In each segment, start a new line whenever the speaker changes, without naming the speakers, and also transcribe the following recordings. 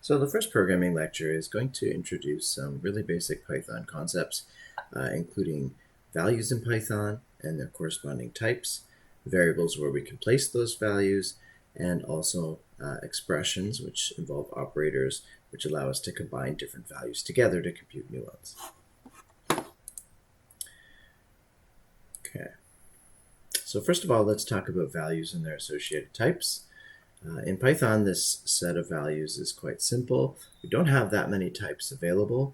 So the first programming lecture is going to introduce some really basic Python concepts, including values in Python and their corresponding types, variables where we can place those values, and also expressions, which involve operators which allow us to combine different values together to compute new ones. Okay. So first of all, let's talk about values and their associated types. In Python, this set of values is quite simple. We don't have that many types available.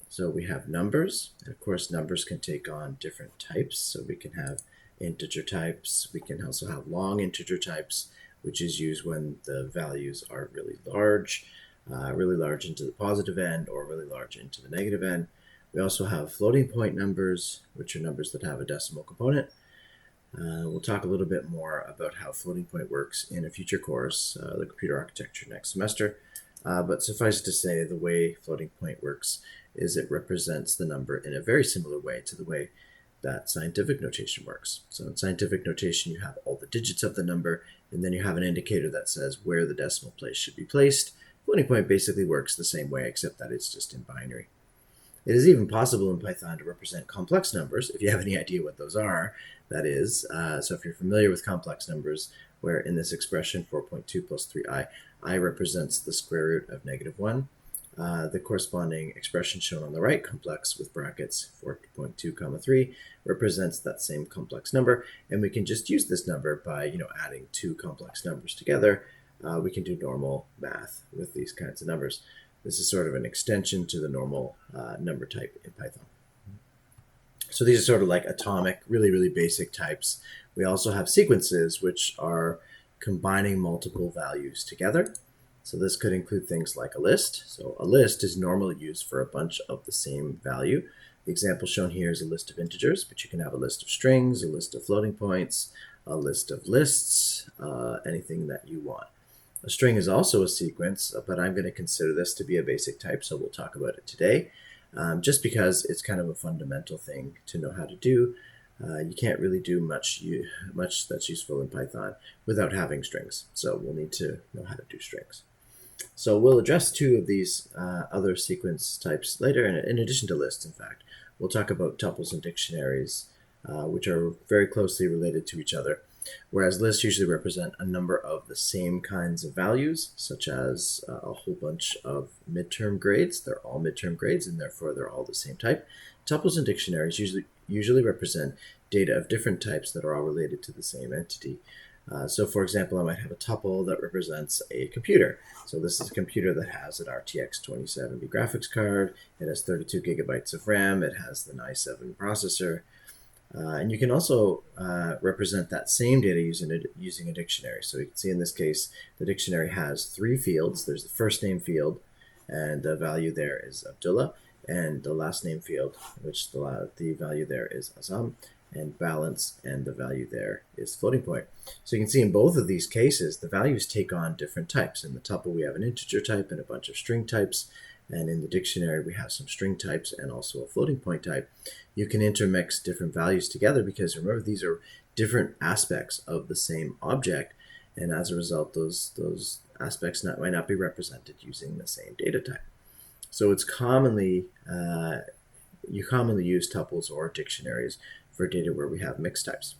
So we have numbers, and of course numbers can take on different types. So we can have integer types. We can also have long integer types, which is used when the values are really large into the positive end or really large into the negative end. We also have floating point numbers, which are numbers that have a decimal component. We'll talk a little bit more about how floating point works in a future course, the computer architecture next semester. But suffice to say, the way floating point works is it represents the number in a very similar way to the way that scientific notation works. So in scientific notation, you have all the digits of the number, and then you have an indicator that says where the decimal place should be placed. Floating point basically works the same way, except that it's just in binary. It is even possible in Python to represent complex numbers, if you have any idea what those are, that is. So if you're familiar with complex numbers, where in this expression 4.2 plus 3i, I represents the square root of -1. The corresponding expression shown on the right, complex with brackets 4.2 comma 3, represents that same complex number, and we can just use this number by adding two complex numbers together. We can do normal math with these kinds of numbers. This is sort of an extension to the normal number type in Python. So these are sort of like atomic, really basic types. We also have sequences, which are combining multiple values together. So this could include things like a list. So a list is normally used for a bunch of the same value. The example shown here is a list of integers, but you can have a list of strings, a list of floating points, a list of lists, anything that you want. A string is also a sequence, but I'm going to consider this to be a basic type, so we'll talk about it today. Just because it's kind of a fundamental thing to know how to do. You can't really do much that's useful in Python without having strings, so we'll need to know how to do strings. So we'll address two of these other sequence types later, in addition to lists, in fact. We'll talk about tuples and dictionaries, which are very closely related to each other. Whereas lists usually represent a number of the same kinds of values, such as a whole bunch of midterm grades. They're all midterm grades, and therefore they're all the same type. Tuples and dictionaries usually represent data of different types that are all related to the same entity. So for example, I might have a tuple that represents a computer. So this is a computer that has an RTX 2070 graphics card. It has 32 gigabytes of RAM. It has the i7 processor. And you can also represent that same data using a dictionary. So you can see in this case, the dictionary has three fields. There's the first name field, and the value there is Abdullah, and the last name field, which the value there is Azam, and balance, and the value there is floating point. So you can see in both of these cases, the values take on different types. In the tuple, we have an integer type and a bunch of string types. And in the dictionary, we have some string types and also a floating point type. You can intermix different values together because remember, these are different aspects of the same object. And as a result, those aspects might not be represented using the same data type. So it's you commonly use tuples or dictionaries for data where we have mixed types.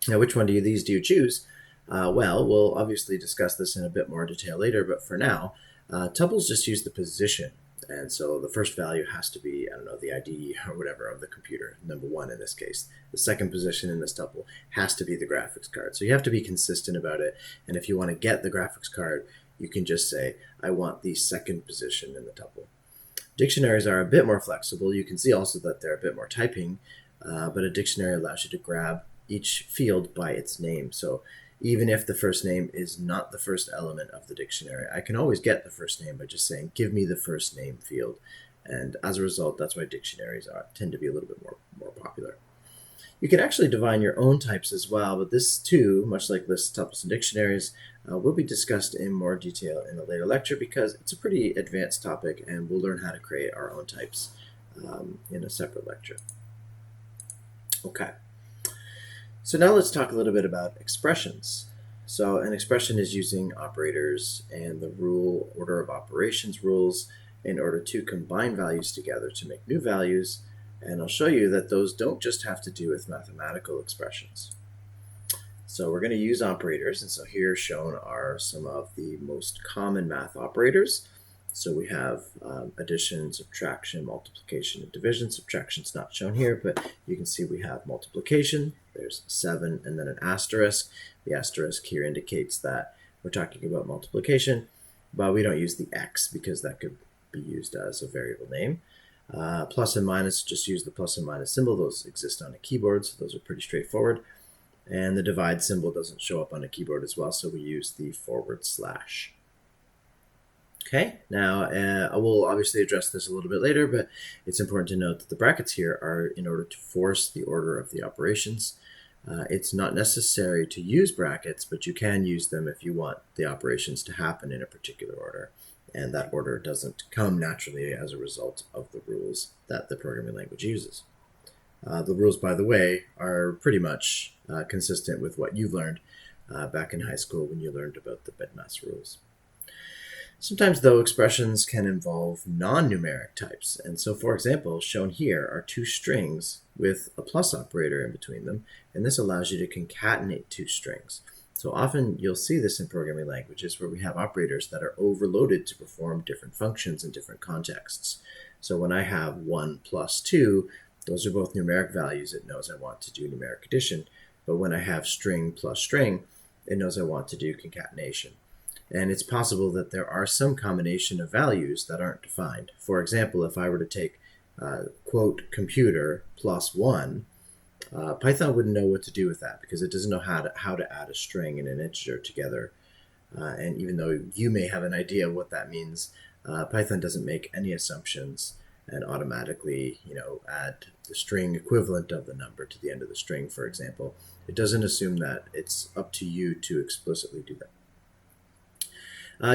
Now, which one of these do you choose? Well, we'll obviously discuss this in a bit more detail later, but for now, tuples just use the position, and so the first value has to be, I don't know, the ID or whatever of the computer, number 1 in this case. The second position in this tuple has to be the graphics card. So you have to be consistent about it, and if you want to get the graphics card, you can just say, I want the second position in the tuple. Dictionaries are a bit more flexible. You can see also that they're a bit more typing, but a dictionary allows you to grab each field by its name. So even if the first name is not the first element of the dictionary, I can always get the first name by just saying, give me the first name field. And as a result, that's why dictionaries tend to be a little bit more popular. You can actually define your own types as well, but this too, much like lists, tuples, and dictionaries, will be discussed in more detail in a later lecture because it's a pretty advanced topic and we'll learn how to create our own types in a separate lecture. Okay. So now let's talk a little bit about expressions. So an expression is using operators and the rule order of operations rules in order to combine values together to make new values. And I'll show you that those don't just have to do with mathematical expressions. So we're going to use operators, and so here shown are some of the most common math operators. So we have addition, subtraction, multiplication, and division. Subtraction's not shown here, but you can see we have multiplication. There's 7 and then an asterisk. The asterisk here indicates that we're talking about multiplication, but we don't use the x because that could be used as a variable name. Plus and minus, just use the plus and minus symbol. Those exist on a keyboard, so those are pretty straightforward. And the divide symbol doesn't show up on a keyboard as well, so we use the /. Okay, now I will obviously address this a little bit later, but it's important to note that the brackets here are in order to force the order of the operations. It's not necessary to use brackets, but you can use them if you want the operations to happen in a particular order. And that order doesn't come naturally as a result of the rules that the programming language uses. The rules, by the way, are pretty much consistent with what you learned back in high school when you learned about the BIDMAS rules. Sometimes, though, expressions can involve non-numeric types. And so, for example, shown here are two strings with a plus operator in between them, and this allows you to concatenate two strings. So often you'll see this in programming languages where we have operators that are overloaded to perform different functions in different contexts. So when I have 1 plus 2, those are both numeric values. It knows I want to do numeric addition. But when I have string plus string, it knows I want to do concatenation. And it's possible that there are some combination of values that aren't defined. For example, if I were to take quote computer plus 1, Python wouldn't know what to do with that because it doesn't know how to add a string and an integer together. And even though you may have an idea of what that means, Python doesn't make any assumptions and automatically, add the string equivalent of the number to the end of the string, for example. It doesn't assume that. It's up to you to explicitly do that.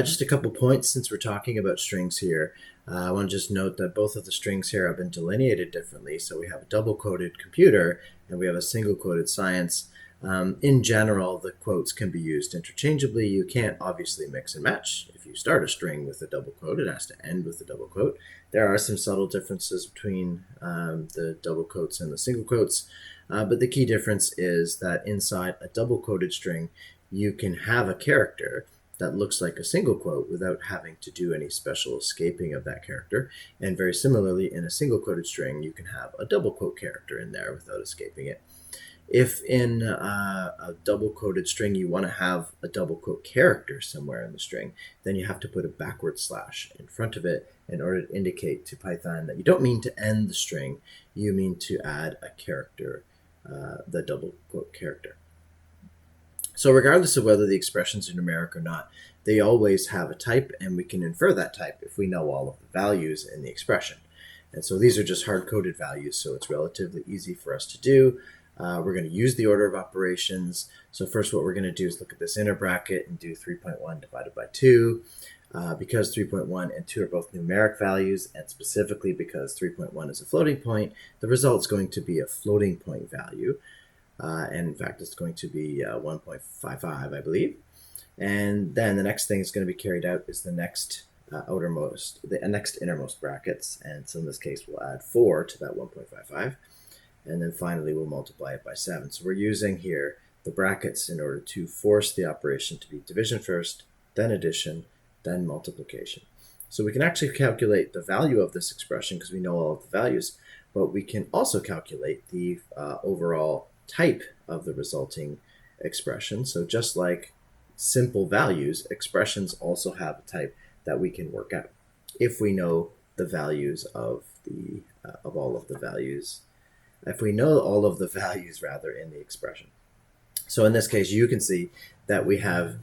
Just a couple points since we're talking about strings here. I want to just note that both of the strings here have been delineated differently. So we have a double-quoted computer and we have a single-quoted science. In general, the quotes can be used interchangeably. You can't obviously mix and match. If you start a string with a double quote, it has to end with a double quote. There are some subtle differences between the double quotes and the single quotes, but the key difference is that inside a double quoted string, you can have a character that looks like a single quote without having to do any special escaping of that character. And very similarly, in a single quoted string, you can have a double quote character in there without escaping it. If in a double quoted string you want to have a double quote character somewhere in the string, then you have to put a backward slash in front of it in order to indicate to Python that you don't mean to end the string, you mean to add a character, the double quote character. So regardless of whether the expressions are numeric or not, they always have a type, and we can infer that type if we know all of the values in the expression. And so these are just hard-coded values, so it's relatively easy for us to do. We're going to use the order of operations. So first what we're going to do is look at this inner bracket and do 3.1 divided by 2. Because 3.1 and 2 are both numeric values, and specifically because 3.1 is a floating point, the result is going to be a floating point value. And in fact, it's going to be 1.55, I believe. And then the next thing that's going to be carried out is the next next innermost brackets. And so in this case, we'll add 4 to that 1.55. And then finally, we'll multiply it by 7. So we're using here the brackets in order to force the operation to be division first, then addition, then multiplication. So we can actually calculate the value of this expression because we know all of the values, but we can also calculate the overall type of the resulting expression. So just like simple values, expressions also have a type that we can work out if we know the values of all of the values. If we know all of the values rather in the expression. So in this case, you can see that we have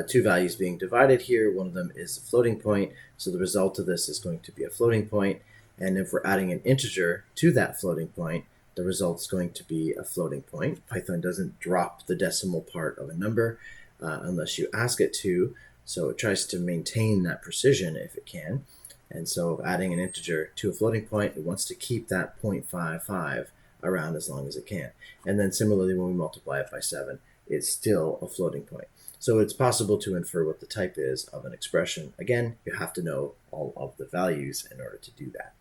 two values being divided here. One of them is a floating point, so the result of this is going to be a floating point. And if we're adding an integer to that floating point, the result is going to be a floating point. Python doesn't drop the decimal part of a number unless you ask it to, so it tries to maintain that precision if it can. And so adding an integer to a floating point, it wants to keep that 0.55 around as long as it can. And then similarly, when we multiply it by 7, it's still a floating point. So it's possible to infer what the type is of an expression. Again, you have to know all of the values in order to do that.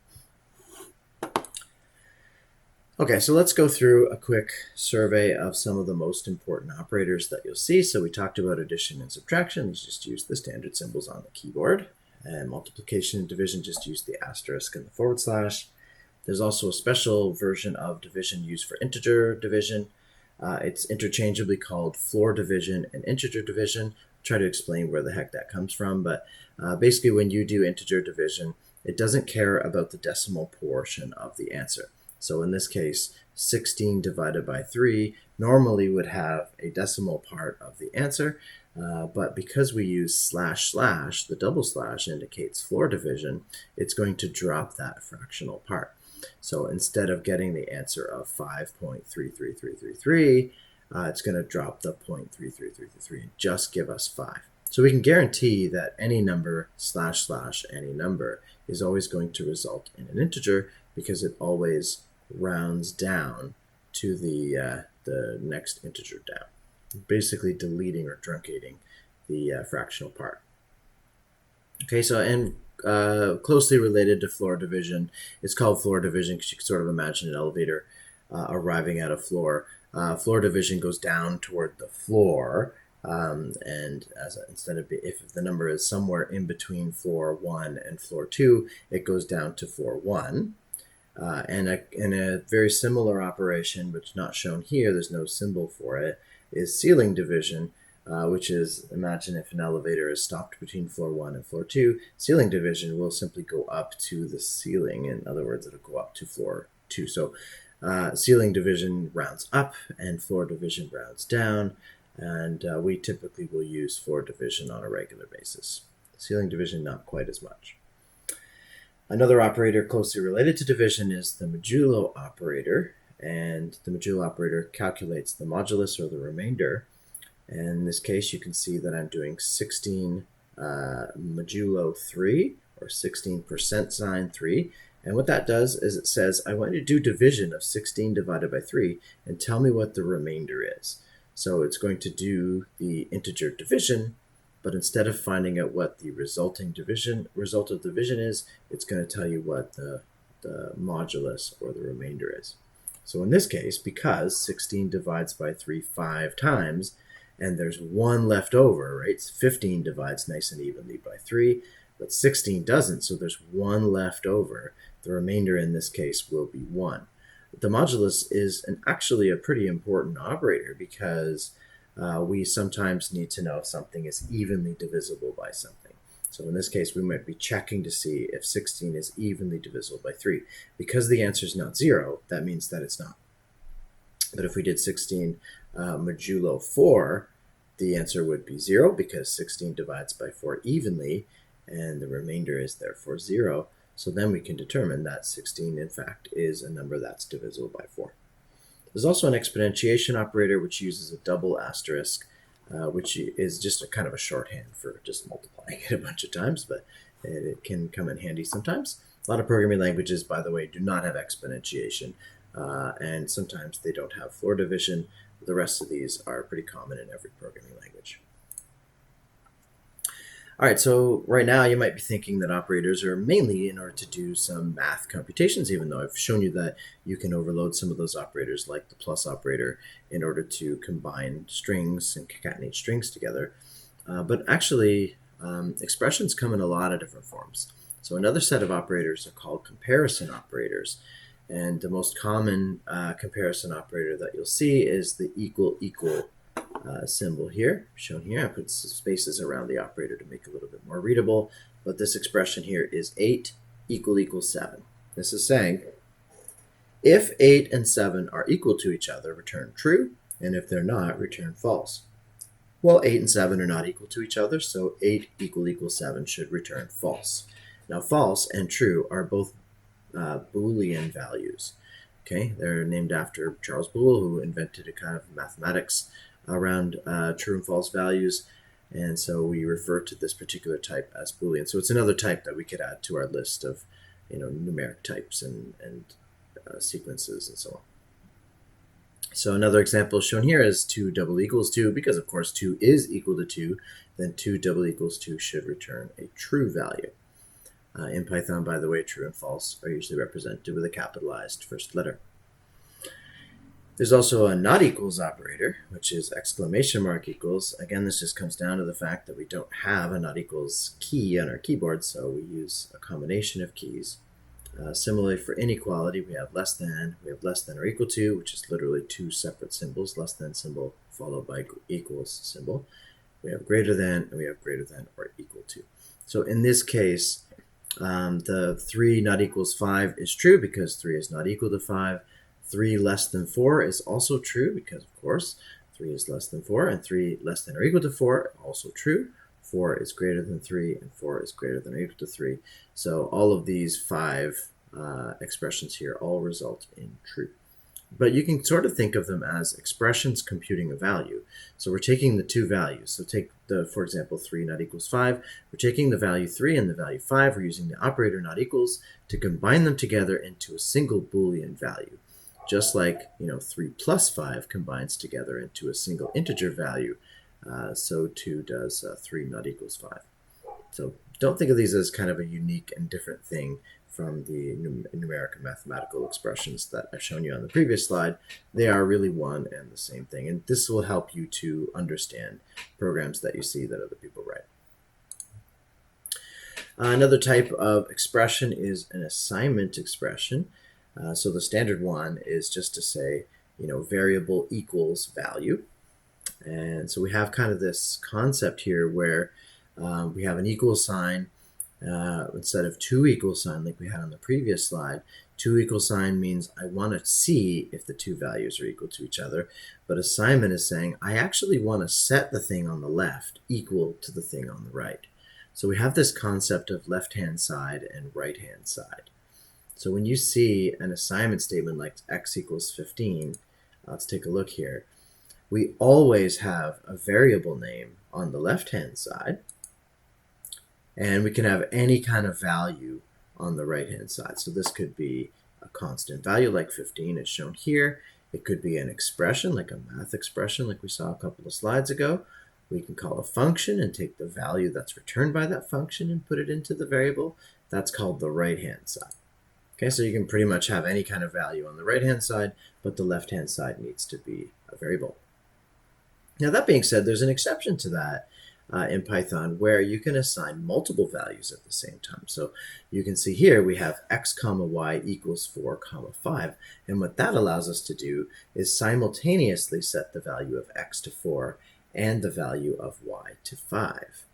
Okay, so let's go through a quick survey of some of the most important operators that you'll see. So we talked about addition and subtraction. Let's just use the standard symbols on the keyboard. And multiplication and division, just use the asterisk and the forward slash. There's also a special version of division used for integer division. It's interchangeably called floor division and integer division. I'll try to explain where the heck that comes from, but basically when you do integer division, it doesn't care about the decimal portion of the answer. So in this case, 16 divided by 3 normally would have a decimal part of the answer, but because we use slash slash, the double slash indicates floor division, it's going to drop that fractional part. So instead of getting the answer of 5.33333, it's going to drop the 0.33333 and just give us 5. So we can guarantee that any number slash slash any number is always going to result in an integer because it always rounds down to the next integer down, basically deleting or truncating the fractional part. Okay, so and closely related to floor division, it's called floor division because you can sort of imagine an elevator arriving at a floor. Floor division goes down toward the floor, and instead of if the number is somewhere in between floor 1 and floor 2, it goes down to floor 1. And a very similar operation, which not shown here, there's no symbol for it, is ceiling division, which is, imagine if an elevator is stopped between floor 1 and floor 2, ceiling division will simply go up to the ceiling. In other words, it'll go up to floor 2. So ceiling division rounds up and floor division rounds down, and we typically will use floor division on a regular basis. Ceiling division, not quite as much. Another operator closely related to division is the modulo operator, and the modulo operator calculates the modulus or the remainder. And in this case, you can see that I'm doing 16 modulo 3, or 16% sign 3. And what that does is it says, I want you to do division of 16 divided by 3 and tell me what the remainder is. So it's going to do the integer division, but instead of finding out what the result of division is, it's going to tell you what the modulus or the remainder is. So in this case, because 16 divides by 3 5 times, and there's 1 left over, right? 15 divides nice and evenly by 3, but 16 doesn't, so there's 1 left over. The remainder in this case will be 1. The modulus is actually a pretty important operator because we sometimes need to know if something is evenly divisible by something. So in this case, we might be checking to see if 16 is evenly divisible by 3. Because the answer is not 0, that means that it's not. But if we did 16 modulo 4, the answer would be 0 because 16 divides by 4 evenly, and the remainder is therefore 0. So then we can determine that 16, in fact, is a number that's divisible by 4. There's also an exponentiation operator which uses a double asterisk, which is just a kind of a shorthand for just multiplying it a bunch of times, but it can come in handy sometimes. A lot of programming languages, by the way, do not have exponentiation, and sometimes they don't have floor division. The rest of these are pretty common in every programming language. All right, so right now you might be thinking that operators are mainly in order to do some math computations, even though I've shown you that you can overload some of those operators like the plus operator in order to combine strings and concatenate strings together. But actually, expressions come in a lot of different forms. So another set of operators are called comparison operators. And the most common comparison operator that you'll see is the equal symbol here, shown here. I put some spaces around the operator to make it a little bit more readable, but this expression here is 8 = 7. This is saying if 8 and 7 are equal to each other, return true, and if they're not, return false. Well, 8 and 7 are not equal to each other, so 8 = 7 should return false. Now, false and true are both Boolean values. Okay, they're named after Charles Boole, who invented a kind of mathematics around true and false values, and so we refer to this particular type as Boolean. So it's another type that we could add to our list of, numeric types and sequences and so on. So another example shown here is 2 double equals 2, because of course 2 is equal to 2, then 2 double equals 2 should return a true value. In Python, by the way, true and false are usually represented with a capitalized first letter. There's also a not equals operator, which is exclamation mark equals. Again, this just comes down to the fact that we don't have a not equals key on our keyboard, so we use a combination of keys. Similarly, for inequality, we have less than or equal to, which is literally two separate symbols, less than symbol followed by equals symbol. We have greater than, and we have greater than or equal to. So in this case, the 3 not equals 5 is true because 3 is not equal to 5. 3 less than 4 is also true because, of course, 3 is less than 4, and 3 less than or equal to 4 also true. 4 is greater than 3, and 4 is greater than or equal to 3. So all of these 5 expressions here all result in true. But you can sort of think of them as expressions computing a value. So we're taking the two values. So take the, for example, 3 not equals 5. We're taking the value 3 and the value 5. We're using the operator not equals to combine them together into a single Boolean value. Just like 3 plus 5 combines together into a single integer value, so too does 3 not equals 5. So don't think of these as kind of a unique and different thing from the numeric and mathematical expressions that I've shown you on the previous slide. They are really one and the same thing, and this will help you to understand programs that you see that other people write. Another type of expression is an assignment expression. So the standard one is just to say, variable equals value. And so we have kind of this concept here where we have an equal sign instead of two equal sign like we had on the previous slide. Two equal sign means I want to see if the two values are equal to each other, but assignment is saying I actually want to set the thing on the left equal to the thing on the right. So we have this concept of left-hand side and right-hand side. So when you see an assignment statement like x equals 15, let's take a look here. We always have a variable name on the left-hand side, and we can have any kind of value on the right-hand side. So this could be a constant value like 15 is shown here. It could be an expression like a math expression like we saw a couple of slides ago. We can call a function and take the value that's returned by that function and put it into the variable. That's called the right-hand side. Okay, so you can pretty much have any kind of value on the right-hand side, but the left-hand side needs to be a variable. Now that being said, there's an exception to that in Python where you can assign multiple values at the same time. So you can see here we have x comma y equals 4 comma 5. And what that allows us to do is simultaneously set the value of x to 4 and the value of y to 5.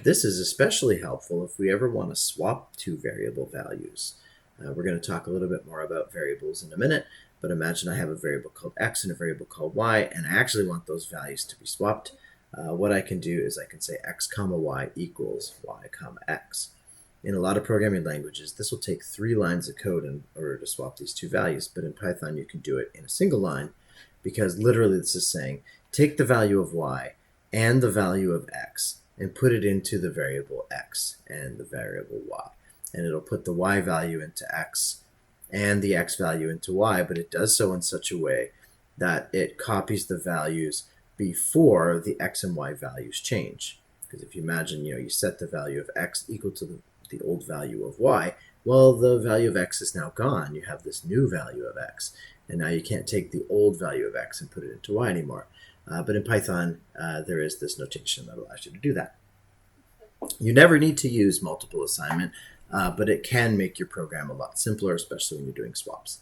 This is especially helpful if we ever want to swap two variable values. We're going to talk a little bit more about variables in a minute, but imagine I have a variable called x and a variable called y, and I actually want those values to be swapped. What I can do is I can say x comma y equals y comma x. In a lot of programming languages, this will take 3 lines of code in order to swap these two values, but in Python you can do it in a single line because literally this is saying take the value of y and the value of x and put it into the variable x and the variable y. And it'll put the y value into x and the x value into y, but it does so in such a way that it copies the values before the x and y values change. Because if you imagine, you set the value of x equal to the old value of y, well, the value of x is now gone. You have this new value of x, and now you can't take the old value of x and put it into y anymore. But in Python, there is this notation that allows you to do that. You never need to use multiple assignment, but it can make your program a lot simpler, especially when you're doing swaps.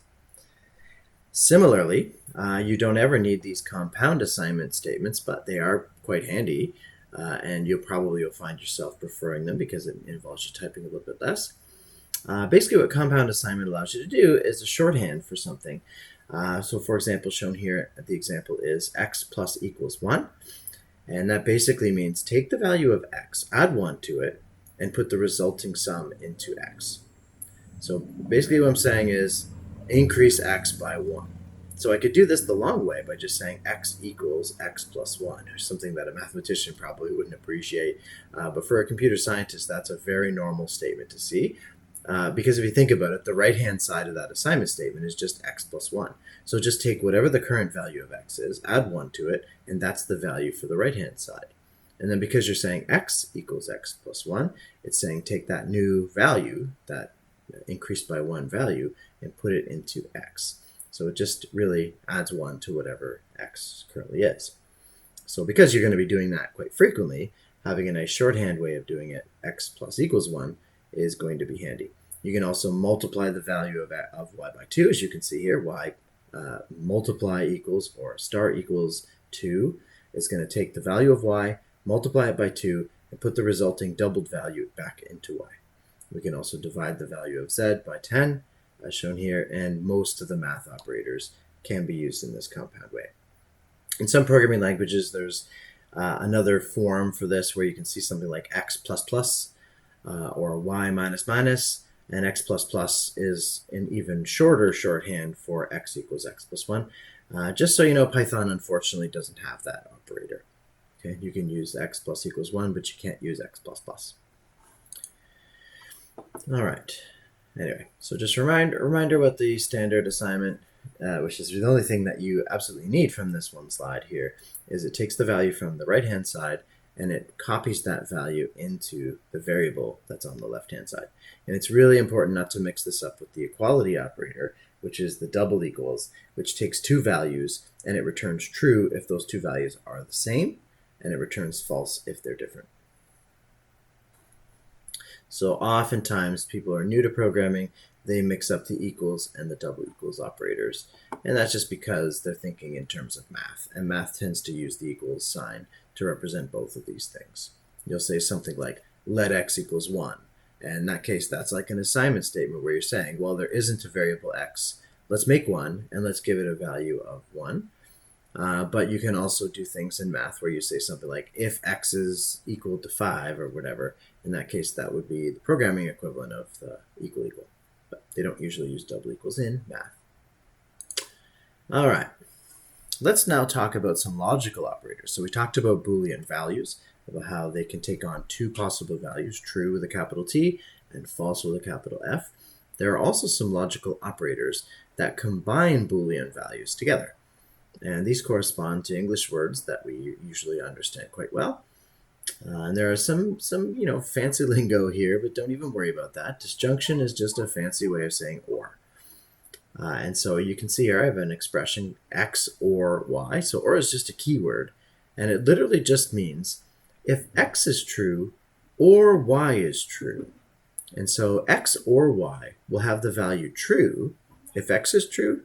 Similarly, you don't ever need these compound assignment statements, but they are quite handy, and you'll find yourself preferring them because it involves you typing a little bit less. Basically, what compound assignment allows you to do is a shorthand for something. So for example, shown here, the example is x plus equals 1. And that basically means take the value of x, add 1 to it, and put the resulting sum into x. So basically what I'm saying is increase x by 1. So I could do this the long way by just saying x equals x plus 1, or something that a mathematician probably wouldn't appreciate. But for a computer scientist, that's a very normal statement to see. Because if you think about it, the right-hand side of that assignment statement is just x plus 1. So just take whatever the current value of x is, add 1 to it, and that's the value for the right-hand side. And then because you're saying x equals x plus 1, it's saying take that new value, that increased by 1 value, and put it into x. So it just really adds 1 to whatever x currently is. So because you're going to be doing that quite frequently, having a nice shorthand way of doing it, x plus equals 1, is going to be handy. You can also multiply the value of y by 2, as you can see here. Y multiply equals, or star equals 2, is going to take the value of y, multiply it by 2, and put the resulting doubled value back into y. We can also divide the value of z by 10, as shown here, and most of the math operators can be used in this compound way. In some programming languages, there's another form for this where you can see something like x plus plus or y minus minus, and x plus plus is an even shorter shorthand for x equals x plus 1. Just so you know, Python unfortunately doesn't have that operator. Okay, you can use x plus equals 1, but you can't use x plus plus. All right. Anyway, so just a reminder what the standard assignment, which is the only thing that you absolutely need from this one slide here, is it takes the value from the right-hand side and it copies that value into the variable that's on the left-hand side. And it's really important not to mix this up with the equality operator, which is the double equals, which takes two values and it returns true if those two values are the same, and it returns false if they're different. So oftentimes people are new to programming, they mix up the equals and the double equals operators. And that's just because they're thinking in terms of math. And math tends to use the equals sign to represent both of these things. You'll say something like, let x equals 1. And in that case, that's like an assignment statement where you're saying, well, there isn't a variable x. Let's make one, and let's give it a value of 1. But you can also do things in math where you say something like, if x is equal to 5 or whatever. In that case, that would be the programming equivalent of the equal. But they don't usually use double equals in math. All right. Let's now talk about some logical operators. So we talked about Boolean values, about how they can take on two possible values, true with a capital T and false with a capital F. There are also some logical operators that combine Boolean values together. And these correspond to English words that we usually understand quite well. And there are some fancy lingo here, but don't even worry about that. Disjunction is just a fancy way of saying or. And so you can see here I have an expression x or y. So or is just a keyword, and it literally just means if x is true or y is true. And so x or y will have the value true if x is true.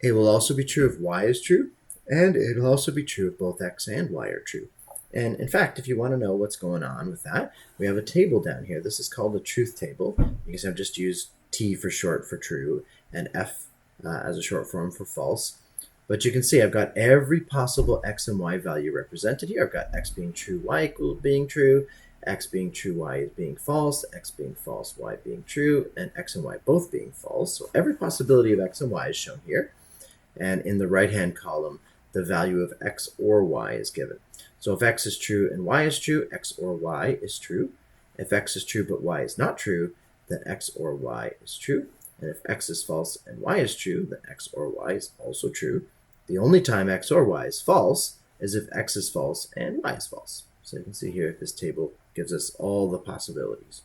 It will also be true if y is true, and it will also be true if both x and y are true. And in fact, if you want to know what's going on with that, we have a table down here. This is called a truth table, because I've just used T for short for true and F as a short form for false. But you can see I've got every possible x and y value represented here. I've got x being true, y equal being true, x being true, y being false, x being false, y being true, and x and y both being false. So every possibility of x and y is shown here. And in the right-hand column, the value of x or y is given. So if x is true and y is true, x or y is true. If x is true but y is not true, then x or y is true. And if x is false and y is true, then x or y is also true. The only time x or y is false is if x is false and y is false. So you can see here, this table gives us all the possibilities.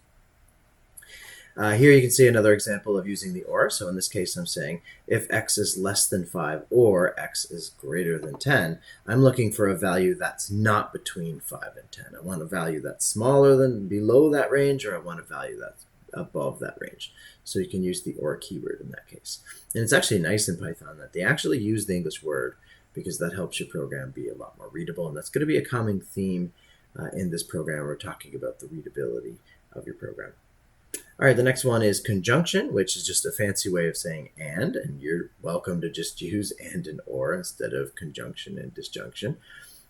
Here you can see another example of using the or. So in this case, I'm saying if x is less than 5 or x is greater than 10, I'm looking for a value that's not between 5 and 10. I want a value that's smaller than below that range, or I want a value that's above that range. So you can use the or keyword in that case. And it's actually nice in Python that they actually use the English word, because that helps your program be a lot more readable. And that's going to be a common theme in this program. We're talking about the readability of your program. All right, the next one is conjunction, which is just a fancy way of saying and you're welcome to just use and or instead of conjunction and disjunction.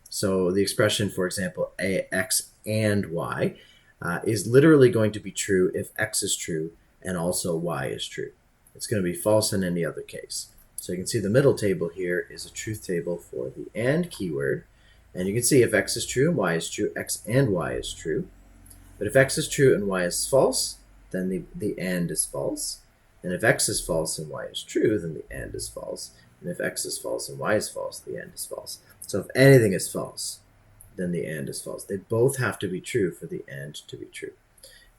So the expression, for example, x and y is literally going to be true if x is true and also y is true. It's going to be false in any other case. So you can see the middle table here is a truth table for the and keyword. And you can see if x is true and y is true, x and y is true. But if x is true and y is false, then the and is false. And if x is false and y is true, then the and is false. And if x is false and y is false, the and is false. So if anything is false, then the and is false. They both have to be true for the and to be true.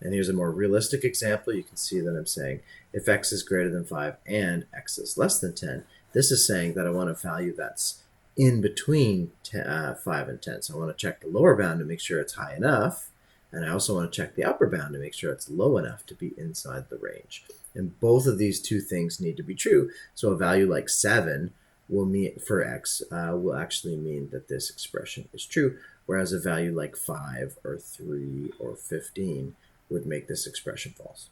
And here's a more realistic example. You can see that I'm saying if x is greater than 5 and x is less than 10, this is saying that I want a value that's in between 5 and 10. So I want to check the lower bound to make sure it's high enough. And I also want to check the upper bound to make sure it's low enough to be inside the range. And both of these two things need to be true. So a value like 7 will mean for x will actually mean that this expression is true, whereas a value like 5 or 3 or 15 would make this expression false.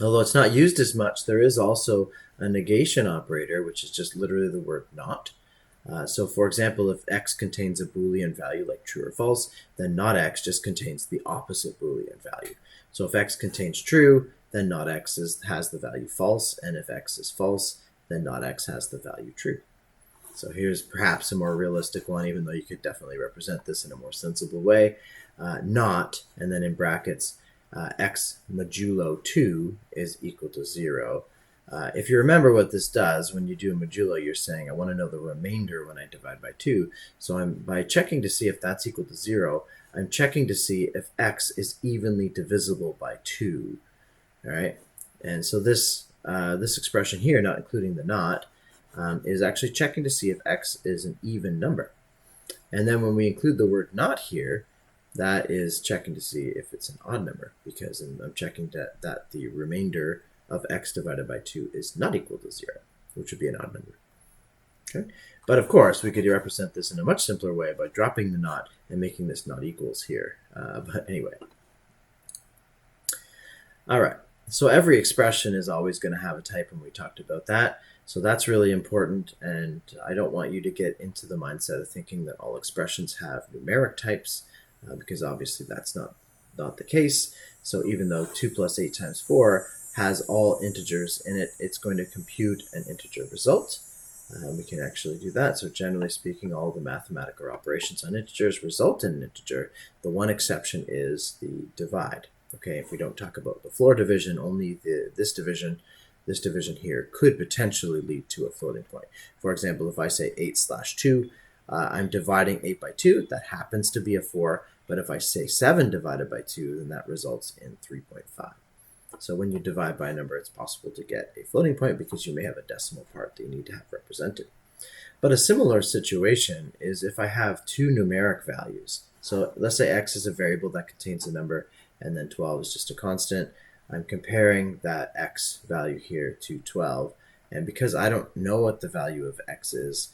Although it's not used as much, there is also a negation operator, which is just literally the word not. So for example, if x contains a Boolean value like true or false, then not x just contains the opposite Boolean value. So if x contains true, then not x has the value false, and if x is false, then not x has the value true. So here's perhaps a more realistic one, even though you could definitely represent this in a more sensible way. Not, and then in brackets, x modulo 2 is equal to 0. If you remember what this does, when you do a modulo, you're saying, I want to know the remainder when I divide by 2. So by checking to see if that's equal to 0, I'm checking to see if x is evenly divisible by 2. All right? And so this expression here, not including the not, is actually checking to see if x is an even number. And then when we include the word not here, that is checking to see if it's an odd number, because I'm checking that the remainder of x divided by 2 is not equal to 0, which would be an odd number. Okay? But of course, we could represent this in a much simpler way by dropping the not and making this not equals here. But anyway. All right. So every expression is always going to have a type, and we talked about that. So that's really important, and I don't want you to get into the mindset of thinking that all expressions have numeric types, because obviously that's not the case. So even though 2 plus 8 times 4 has all integers in it, it's going to compute an integer result. We can actually do that. So generally speaking, all the mathematical operations on integers result in an integer. The one exception is the divide. Okay, if we don't talk about the floor division, only this division here could potentially lead to a floating point. For example, if I say 8/2, I'm dividing 8 by 2. That happens to be a 4. But if I say 7 divided by 2, then that results in 3.5. So when you divide by a number, it's possible to get a floating point because you may have a decimal part that you need to have represented. But a similar situation is if I have two numeric values. So let's say x is a variable that contains a number, and then 12 is just a constant. I'm comparing that x value here to 12. And because I don't know what the value of x is,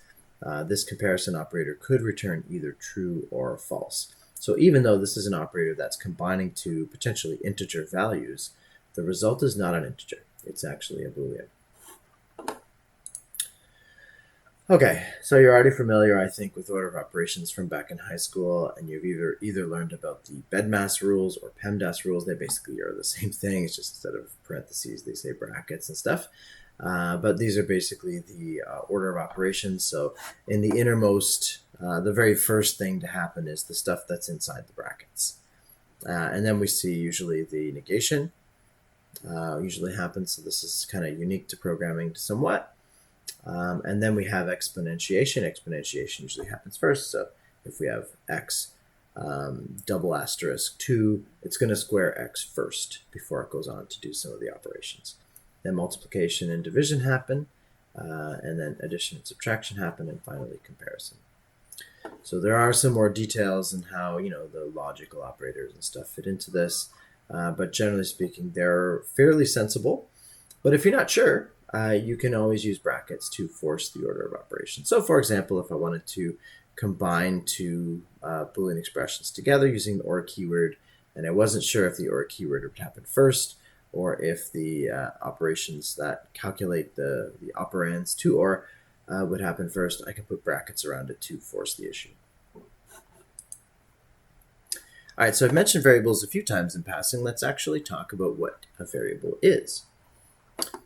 this comparison operator could return either true or false. So even though this is an operator that's combining two potentially integer values, the result is not an integer. It's actually a Boolean. Okay, so you're already familiar, I think, with order of operations from back in high school, and you've either learned about the BEDMAS rules or PEMDAS rules. They basically are the same thing. It's just instead of parentheses, they say brackets and stuff. But these are basically the order of operations. So in the innermost, the very first thing to happen is the stuff that's inside the brackets. And then we see usually the negation usually happens. So this is kind of unique to programming somewhat. And then we have exponentiation. Exponentiation usually happens first. So if we have x double asterisk 2, it's going to square x first before it goes on to do some of the operations. Then multiplication and division happen, and then addition and subtraction happen, and finally comparison. So there are some more details in how the logical operators and stuff fit into this, but generally speaking, they're fairly sensible. But if you're not sure, you can always use brackets to force the order of operations. So for example, if I wanted to combine two Boolean expressions together using the OR keyword, and I wasn't sure if the OR keyword would happen first, or if the operations that calculate the operands to OR would happen first, I can put brackets around it to force the issue. All right, so I've mentioned variables a few times in passing. Let's actually talk about what a variable is.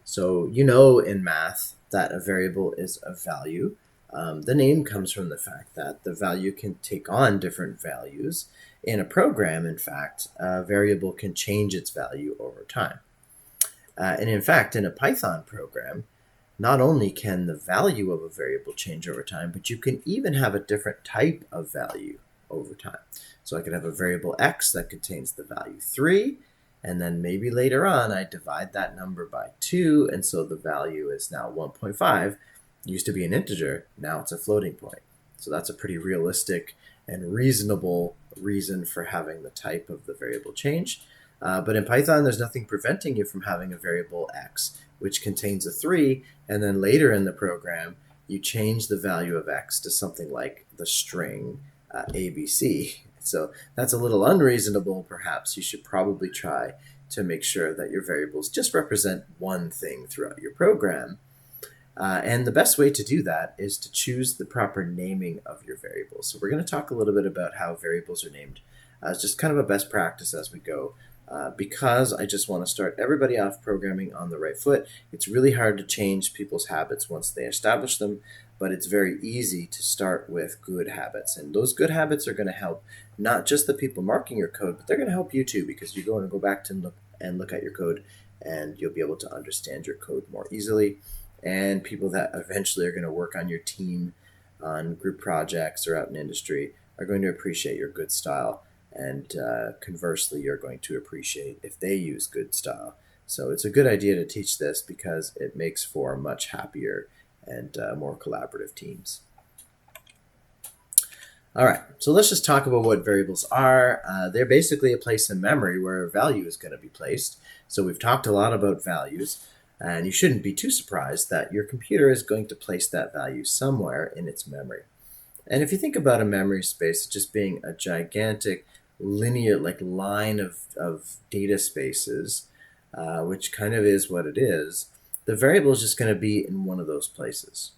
So in math that a variable is a value. The name comes from the fact that the value can take on different values, In a program, in fact, a variable can change its value over time. And in fact, in a Python program, not only can the value of a variable change over time, but you can even have a different type of value over time. So I could have a variable x that contains the value 3, and then maybe later on I divide that number by 2, and so the value is now 1.5. It used to be an integer, now it's a floating point. So that's a pretty realistic and reasonable reason for having the type of the variable change. But in Python, there's nothing preventing you from having a variable x, which contains a 3, and then later in the program, you change the value of x to something like the string ABC. So that's a little unreasonable, perhaps. You should probably try to make sure that your variables just represent one thing throughout your program. And the best way to do that is to choose the proper naming of your variables. So we're going to talk a little bit about how variables are named as just kind of a best practice as we go. Because I just want to start everybody off programming on the right foot. It's really hard to change people's habits once they establish them, but it's very easy to start with good habits. And those good habits are going to help not just the people marking your code, but they're going to help you too, because you're going to go back to look at your code, and you'll be able to understand your code more easily. And people that eventually are going to work on your team on group projects or out in industry are going to appreciate your good style. And conversely, you're going to appreciate if they use good style. So it's a good idea to teach this because it makes for much happier and more collaborative teams. All right, so let's just talk about what variables are. They're basically a place in memory where a value is going to be placed. So we've talked a lot about values, and you shouldn't be too surprised that your computer is going to place that value somewhere in its memory. And if you think about a memory space just being a gigantic linear line of data spaces, which kind of is what it is, the variable is just going to be in one of those places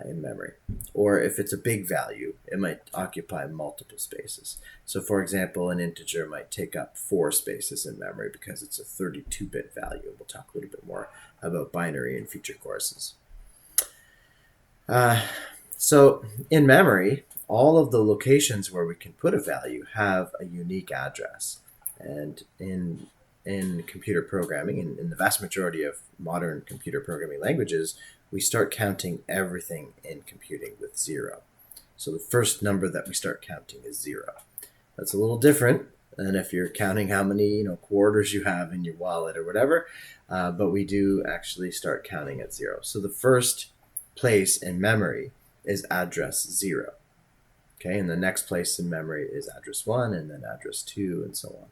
in memory. Or if it's a big value, it might occupy multiple spaces. So for example, an integer might take up 4 spaces in memory because it's a 32-bit value. We'll talk a little bit more about binary in future courses. So in memory, all of the locations where we can put a value have a unique address. And in computer programming, in the vast majority of modern computer programming languages, we start counting everything in computing with 0. So the first number that we start counting is 0. That's a little different than if you're counting how many quarters you have in your wallet or whatever, but we do actually start counting at 0. So the first place in memory is address 0. Okay, and the next place in memory is address 1, and then address 2, and so on.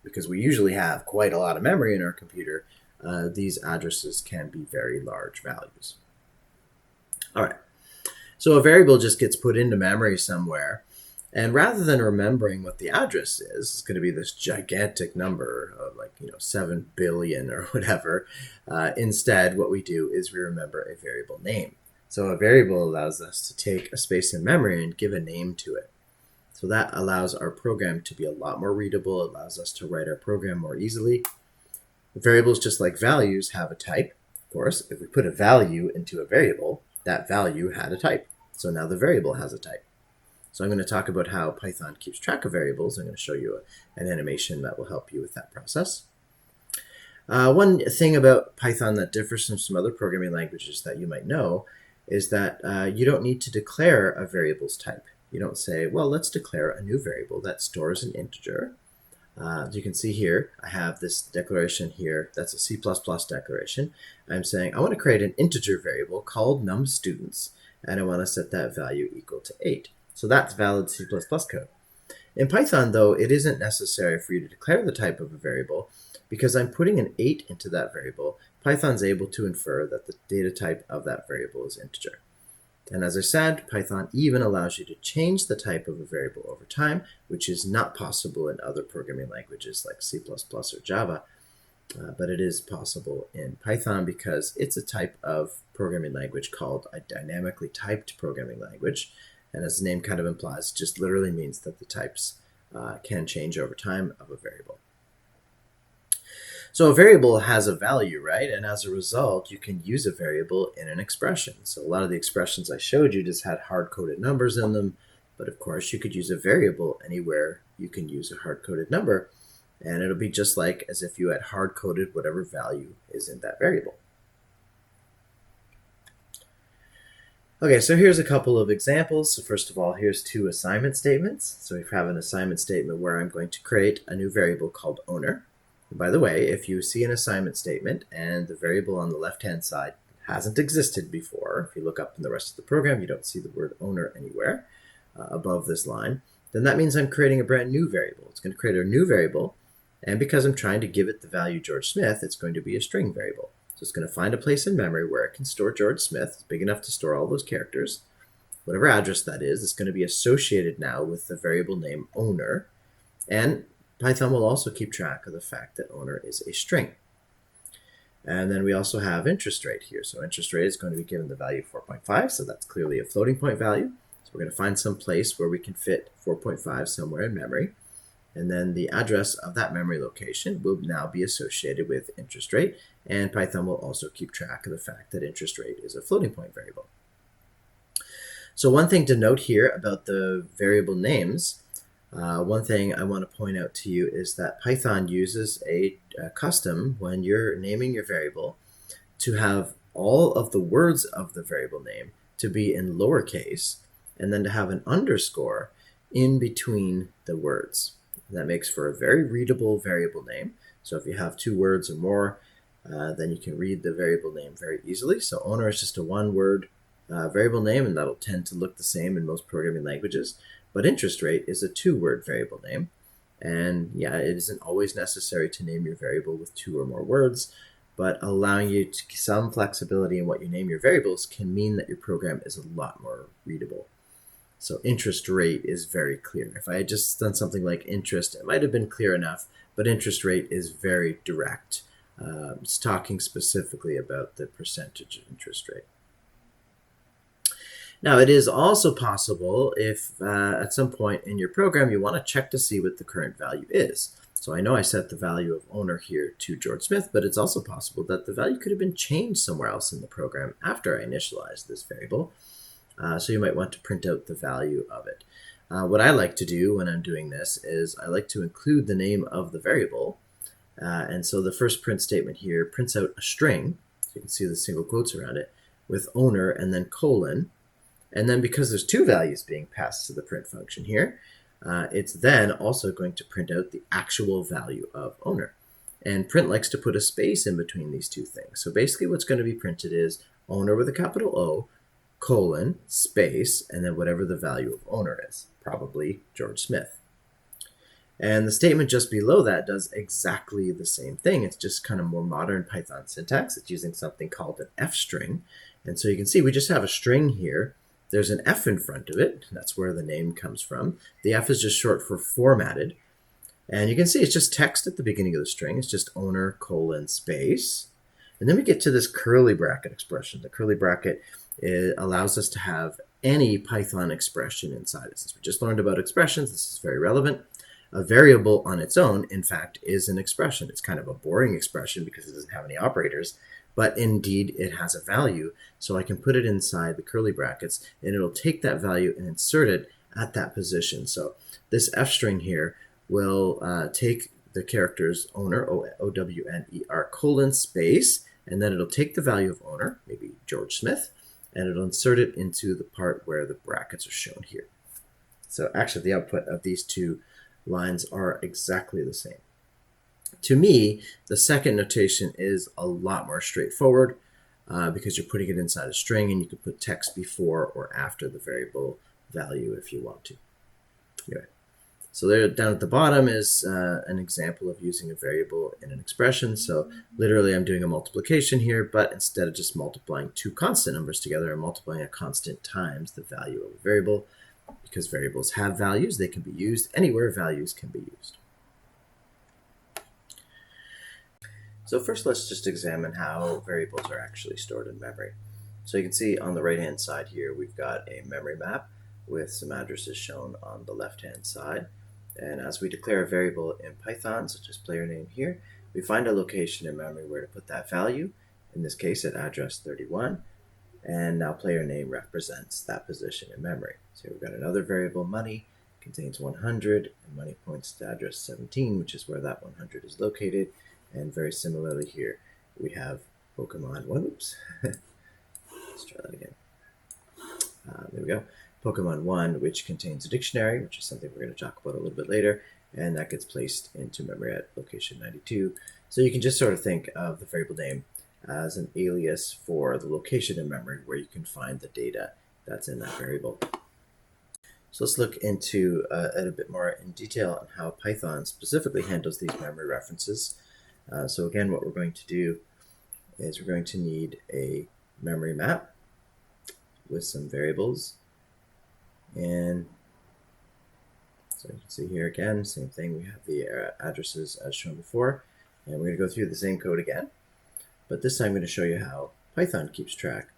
Because we usually have quite a lot of memory in our computer, these addresses can be very large values. All right, so a variable just gets put into memory somewhere, and rather than remembering what the address is, it's going to be this gigantic number of 7 billion or whatever. Instead, what we do is we remember a variable name. So a variable allows us to take a space in memory and give a name to it. So that allows our program to be a lot more readable. It allows us to write our program more easily. Variables, just like values, have a type. Of course, if we put a value into a variable, that value had a type. So now the variable has a type. So I'm going to talk about how Python keeps track of variables. I'm going to show you an animation that will help you with that process. One thing about Python that differs from some other programming languages that you might know is that you don't need to declare a variable's type. You don't say, well, let's declare a new variable that stores an integer. As you can see here, I have this declaration here. That's a C++ declaration. I'm saying I want to create an integer variable called numStudents, and I want to set that value equal to 8. So that's valid C++ code. In Python, though, it isn't necessary for you to declare the type of a variable. Because I'm putting an 8 into that variable, Python's able to infer that the data type of that variable is integer. And as I said, Python even allows you to change the type of a variable over time, which is not possible in other programming languages like C++ or Java. But it is possible in Python because it's a type of programming language called a dynamically typed programming language. And as the name kind of implies, it just literally means that the types can change over time of a variable. So a variable has a value, right? And as a result, you can use a variable in an expression. So a lot of the expressions I showed you just had hard-coded numbers in them. But of course, you could use a variable anywhere you can use a hard-coded number, and it'll be just like as if you had hard-coded whatever value is in that variable. Okay, so here's a couple of examples. So first of all, here's two assignment statements. So we have an assignment statement where I'm going to create a new variable called owner. And by the way, if you see an assignment statement and the variable on the left-hand side hasn't existed before, if you look up in the rest of the program, you don't see the word owner anywhere above this line, then that means I'm creating a brand new variable. It's going to create a new variable, and because I'm trying to give it the value George Smith, it's going to be a string variable. So it's going to find a place in memory where it can store George Smith. It's big enough to store all those characters. Whatever address that is, it's going to be associated now with the variable name owner. And Python will also keep track of the fact that owner is a string. And then we also have interest rate here. So interest rate is going to be given the value 4.5, so that's clearly a floating point value. So we're going to find some place where we can fit 4.5 somewhere in memory. And then the address of that memory location will now be associated with interest rate, and Python will also keep track of the fact that interest rate is a floating point variable. So one thing to note here about the variable names, one thing I want to point out to you is that Python uses a custom when you're naming your variable to have all of the words of the variable name to be in lowercase, and then to have an underscore in between the words. That makes for a very readable variable name. So if you have two words or more, then you can read the variable name very easily. So owner is just a one-word variable name, and that'll tend to look the same in most programming languages. But interest rate is a two-word variable name. And yeah, it isn't always necessary to name your variable with two or more words, but allowing you some flexibility in what you name your variables can mean that your program is a lot more readable. So interest rate is very clear. If I had just done something like interest, it might have been clear enough, but interest rate is very direct. It's talking specifically about the percentage of interest rate. Now, it is also possible if at some point in your program you want to check to see what the current value is. So I know I set the value of owner here to George Smith, but it's also possible that the value could have been changed somewhere else in the program after I initialized this variable. So you might want to print out the value of it. What I like to do when I'm doing this is I like to include the name of the variable. And so the first print statement here prints out a string. So you can see the single quotes around it with owner and then colon. And then because there's two values being passed to the print function here, it's then also going to print out the actual value of owner. And print likes to put a space in between these two things. So basically what's going to be printed is owner with a capital O, colon, space, and then whatever the value of owner is, probably George Smith. And the statement just below that does exactly the same thing. It's just kind of more modern Python syntax. It's using something called an F string. And so you can see we just have a string here. There's an F in front of it. That's where the name comes from. The F is just short for formatted. And you can see it's just text at the beginning of the string. It's just owner, colon, space. And then we get to this curly bracket expression. The curly bracket allows us to have any Python expression inside it. Since we just learned about expressions, this is very relevant. A variable on its own, in fact, is an expression. It's kind of a boring expression because it doesn't have any operators, but indeed it has a value. So I can put it inside the curly brackets, and it'll take that value and insert it at that position. So this F string here will take the characters owner, O-W-N-E-R, colon, space, and then it'll take the value of owner, maybe George Smith, and it'll insert it into the part where the brackets are shown here. So actually the output of these two lines are exactly the same. To me, the second notation is a lot more straightforward because you're putting it inside a string, and you can put text before or after the variable value if you want to. Anyway, so there down at the bottom is an example of using a variable in an expression. So literally I'm doing a multiplication here, but instead of just multiplying two constant numbers together, I'm multiplying a constant times the value of a variable. Because variables have values, they can be used anywhere values can be used. So first let's just examine how variables are actually stored in memory. So you can see on the right hand side here we've got a memory map with some addresses shown on the left hand side. And as we declare a variable in Python, such as player name here, we find a location in memory where to put that value, in this case at address 31. and now player name represents that position in memory. So we've got another variable, money, contains 100, and money points to address 17, which is where that 100 is located. And very similarly here, we have Pokemon 1. Oops. Let's try that again. There we go. Pokemon 1, which contains a dictionary, which is something we're going to talk about a little bit later, and that gets placed into memory at location 92. So you can just sort of think of the variable name as an alias for the location in memory where you can find the data that's in that variable. So let's look into a bit more in detail on how Python specifically handles these memory references. So again, what we're going to do is we're going to need a memory map with some variables. And so you can see here again, same thing. We have the addresses as shown before. And we're going to go through the same code again. But this time I'm going to show you how Python keeps track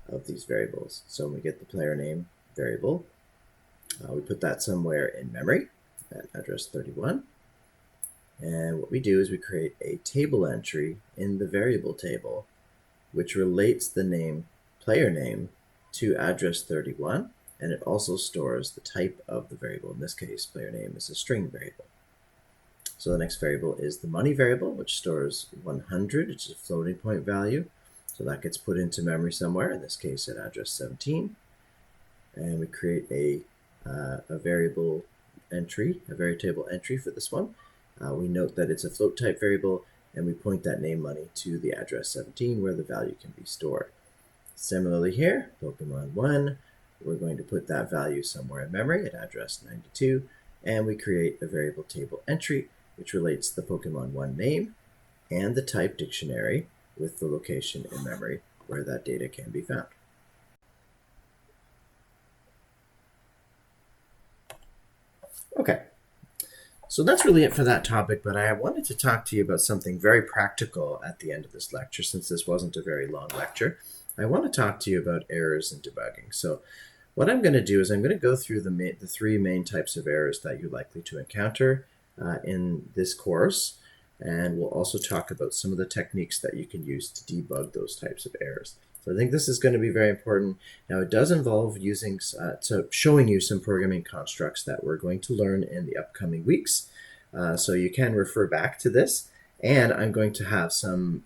of these variables. So when we get the player name variable, we put that somewhere in memory at address 31. And what we do is we create a table entry in the variable table, which relates the name, player name, to address 31. And it also stores the type of the variable. In this case, player name is a string variable. So the next variable is the money variable, which stores 100, which is a floating point value. So that gets put into memory somewhere, in this case at address 17. And we create a variable entry, a veritable entry for this one. We note that it's a float type variable, and we point that name money to the address 17 where the value can be stored. Similarly here, Pokemon 1, we're going to put that value somewhere in memory at address 92, and we create a variable table entry which relates the Pokemon 1 name and the type dictionary with the location in memory where that data can be found. Okay, so that's really it for that topic, but I wanted to talk to you about something very practical at the end of this lecture, since this wasn't a very long lecture. I want to talk to you about errors in debugging. So what I'm going to do is I'm going to go through the three main types of errors that you're likely to encounter in this course, and we'll also talk about some of the techniques that you can use to debug those types of errors. So I think this is going to be very important. Now it does involve showing you some programming constructs that we're going to learn in the upcoming weeks. So you can refer back to this, and I'm going to have some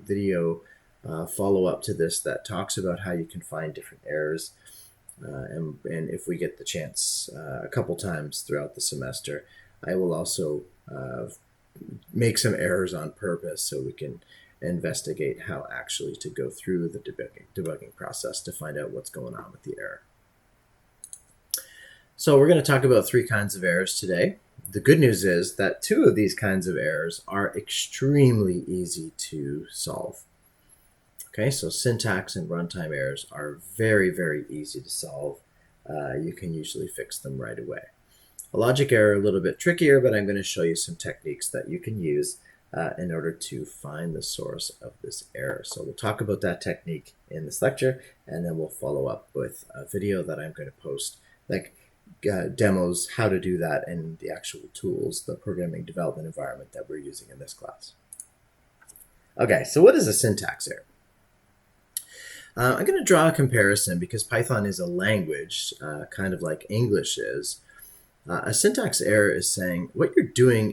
video follow up to this that talks about how you can find different errors. And if we get the chance a couple times throughout the semester, I will also make some errors on purpose so we can investigate how actually to go through the debugging process to find out what's going on with the error. So we're going to talk about three kinds of errors today. The good news is that two of these kinds of errors are extremely easy to solve. Okay, so syntax and runtime errors are very, very easy to solve. You can usually fix them right away. A logic error, a little bit trickier, but I'm going to show you some techniques that you can use in order to find the source of this error. So we'll talk about that technique in this lecture, and then we'll follow up with a video that I'm going to post that demos how to do that in the actual tools, the programming development environment that we're using in this class. Okay, so what is a syntax error? I'm going to draw a comparison because Python is a language, kind of like English is. A syntax error is saying what you're doing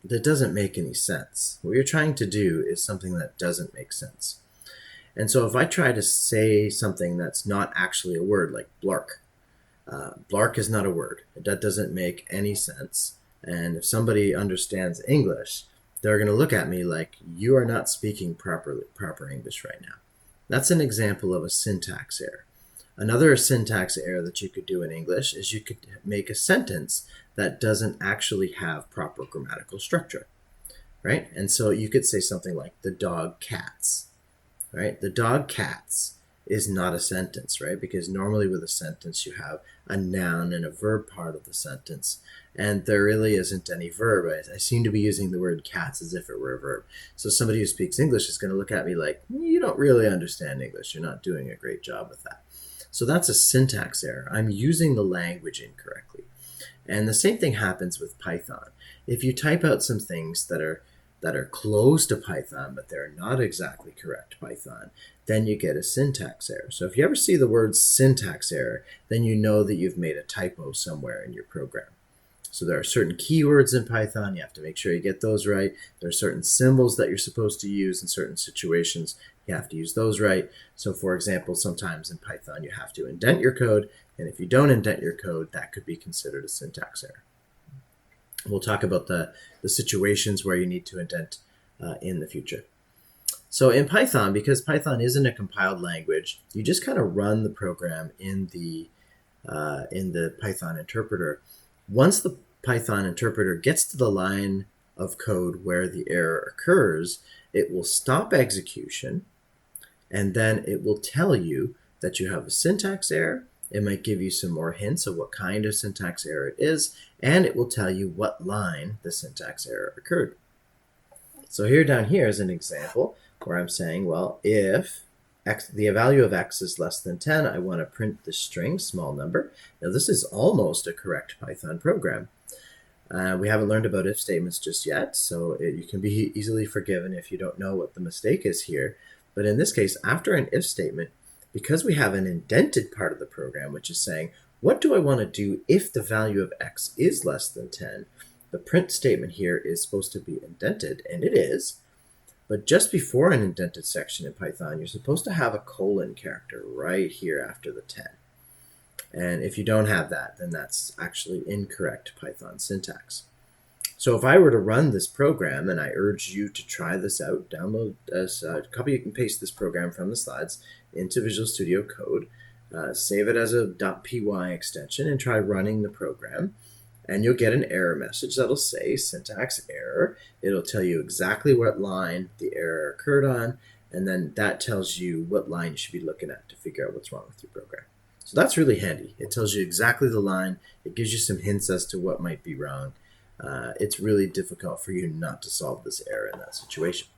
that doesn't make any sense. What you're trying to do is something that doesn't make sense. And so if I try to say something that's not actually a word, like blark, blark is not a word. That doesn't make any sense. And if somebody understands English, they're going to look at me like, you are not speaking proper English right now. That's an example of a syntax error. Another syntax error that you could do in English is you could make a sentence that doesn't actually have proper grammatical structure, right? And so you could say something like, the dog cats, right? The dog cats is not a sentence, right? Because normally with a sentence you have a noun and a verb part of the sentence, and there really isn't any verb. I seem to be using the word cats as if it were a verb. So somebody who speaks English is going to look at me like, you don't really understand English. You're not doing a great job with that. So that's a syntax error. I'm using the language incorrectly. And the same thing happens with Python. If you type out some things that that are close to Python, but they're not exactly correct Python, then you get a syntax error. So if you ever see the word syntax error, then you know that you've made a typo somewhere in your program. So there are certain keywords in Python. You have to make sure you get those right. There are certain symbols that you're supposed to use in certain situations. You have to use those right. So for example, sometimes in Python, you have to indent your code. And if you don't indent your code, that could be considered a syntax error. We'll talk about the situations where you need to indent in the future. So in Python, because Python isn't a compiled language, you just kind of run the program in the Python interpreter. Once the Python interpreter gets to the line of code where the error occurs, it will stop execution, and then it will tell you that you have a syntax error. It might give you some more hints of what kind of syntax error it is, and it will tell you what line the syntax error occurred. So here down here is an example where I'm saying, well, if the value of x is less than 10, I want to print the string small number. Now this is almost a correct Python program. We haven't learned about if statements just yet, so you can be easily forgiven if you don't know what the mistake is here. But in this case, after an if statement, because we have an indented part of the program, which is saying, what do I want to do if the value of x is less than 10? The print statement here is supposed to be indented, and it is. But just before an indented section in Python, you're supposed to have a colon character right here after the 10. And if you don't have that, then that's actually incorrect Python syntax. So if I were to run this program, and I urge you to try this out, download, copy and paste this program from the slides into Visual Studio Code, save it as a .py extension, and try running the program. And you'll get an error message that'll say syntax error. It'll tell you exactly what line the error occurred on, and then that tells you what line you should be looking at to figure out what's wrong with your program. So that's really handy. It tells you exactly the line. It gives you some hints as to what might be wrong. It's really difficult for you not to solve this error in that situation.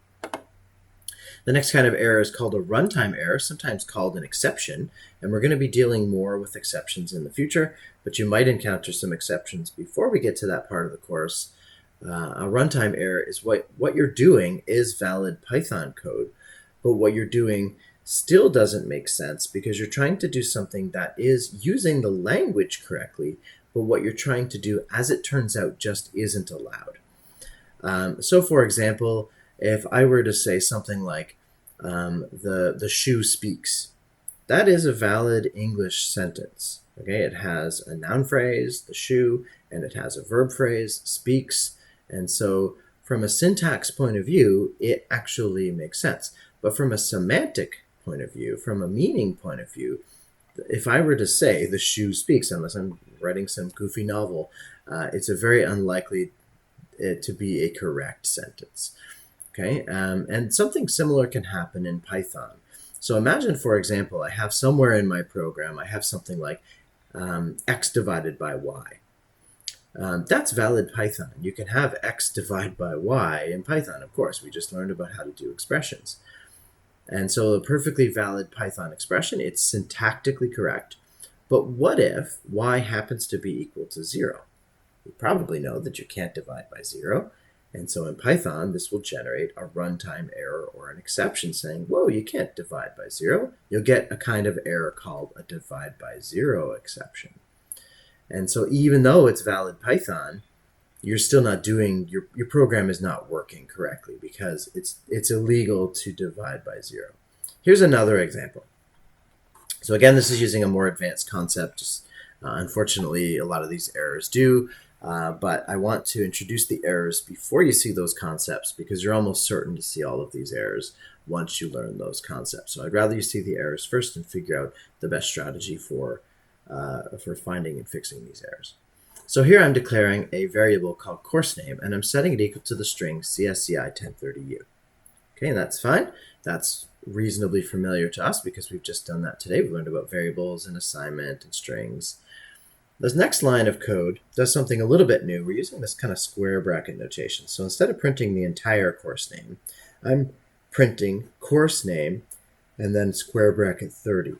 The next kind of error is called a runtime error, sometimes called an exception, and we're going to be dealing more with exceptions in the future, but you might encounter some exceptions before we get to that part of the course. A runtime error is what you're doing is valid Python code, but what you're doing still doesn't make sense because you're trying to do something that is using the language correctly, but what you're trying to do, as it turns out, just isn't allowed. So for example, if I were to say something like, the shoe speaks, that is a valid English sentence. Okay, it has a noun phrase, the shoe, and it has a verb phrase, speaks. And so from a syntax point of view, it actually makes sense. But from a semantic point of view, from a meaning point of view, if I were to say the shoe speaks, unless I'm writing some goofy novel, it's a very unlikely to be a correct sentence. Okay, and something similar can happen in Python. So imagine, for example, I have somewhere in my program, I have something like x divided by y. That's valid Python. You can have x divided by y in Python, of course. We just learned about how to do expressions. And so a perfectly valid Python expression, it's syntactically correct. But what if y happens to be equal to 0? You probably know that you can't divide by 0. And so in Python, this will generate a runtime error or an exception saying, whoa, you can't divide by 0. You'll get a kind of error called a divide by 0 exception. And so even though it's valid Python, you're still not doing, your program is not working correctly because it's illegal to divide by 0. Here's another example. So again, this is using a more advanced concept. Unfortunately, a lot of these errors do. But I want to introduce the errors before you see those concepts because you're almost certain to see all of these errors once you learn those concepts. So I'd rather you see the errors first and figure out the best strategy for finding and fixing these errors. So here I'm declaring a variable called course name, and I'm setting it equal to the string CSCI1030U. Okay, and that's fine. That's reasonably familiar to us because we've just done that today. We learned about variables and assignment and strings. This next line of code does something a little bit new. We're using this kind of square bracket notation. So instead of printing the entire course name, I'm printing course name and then square bracket 30.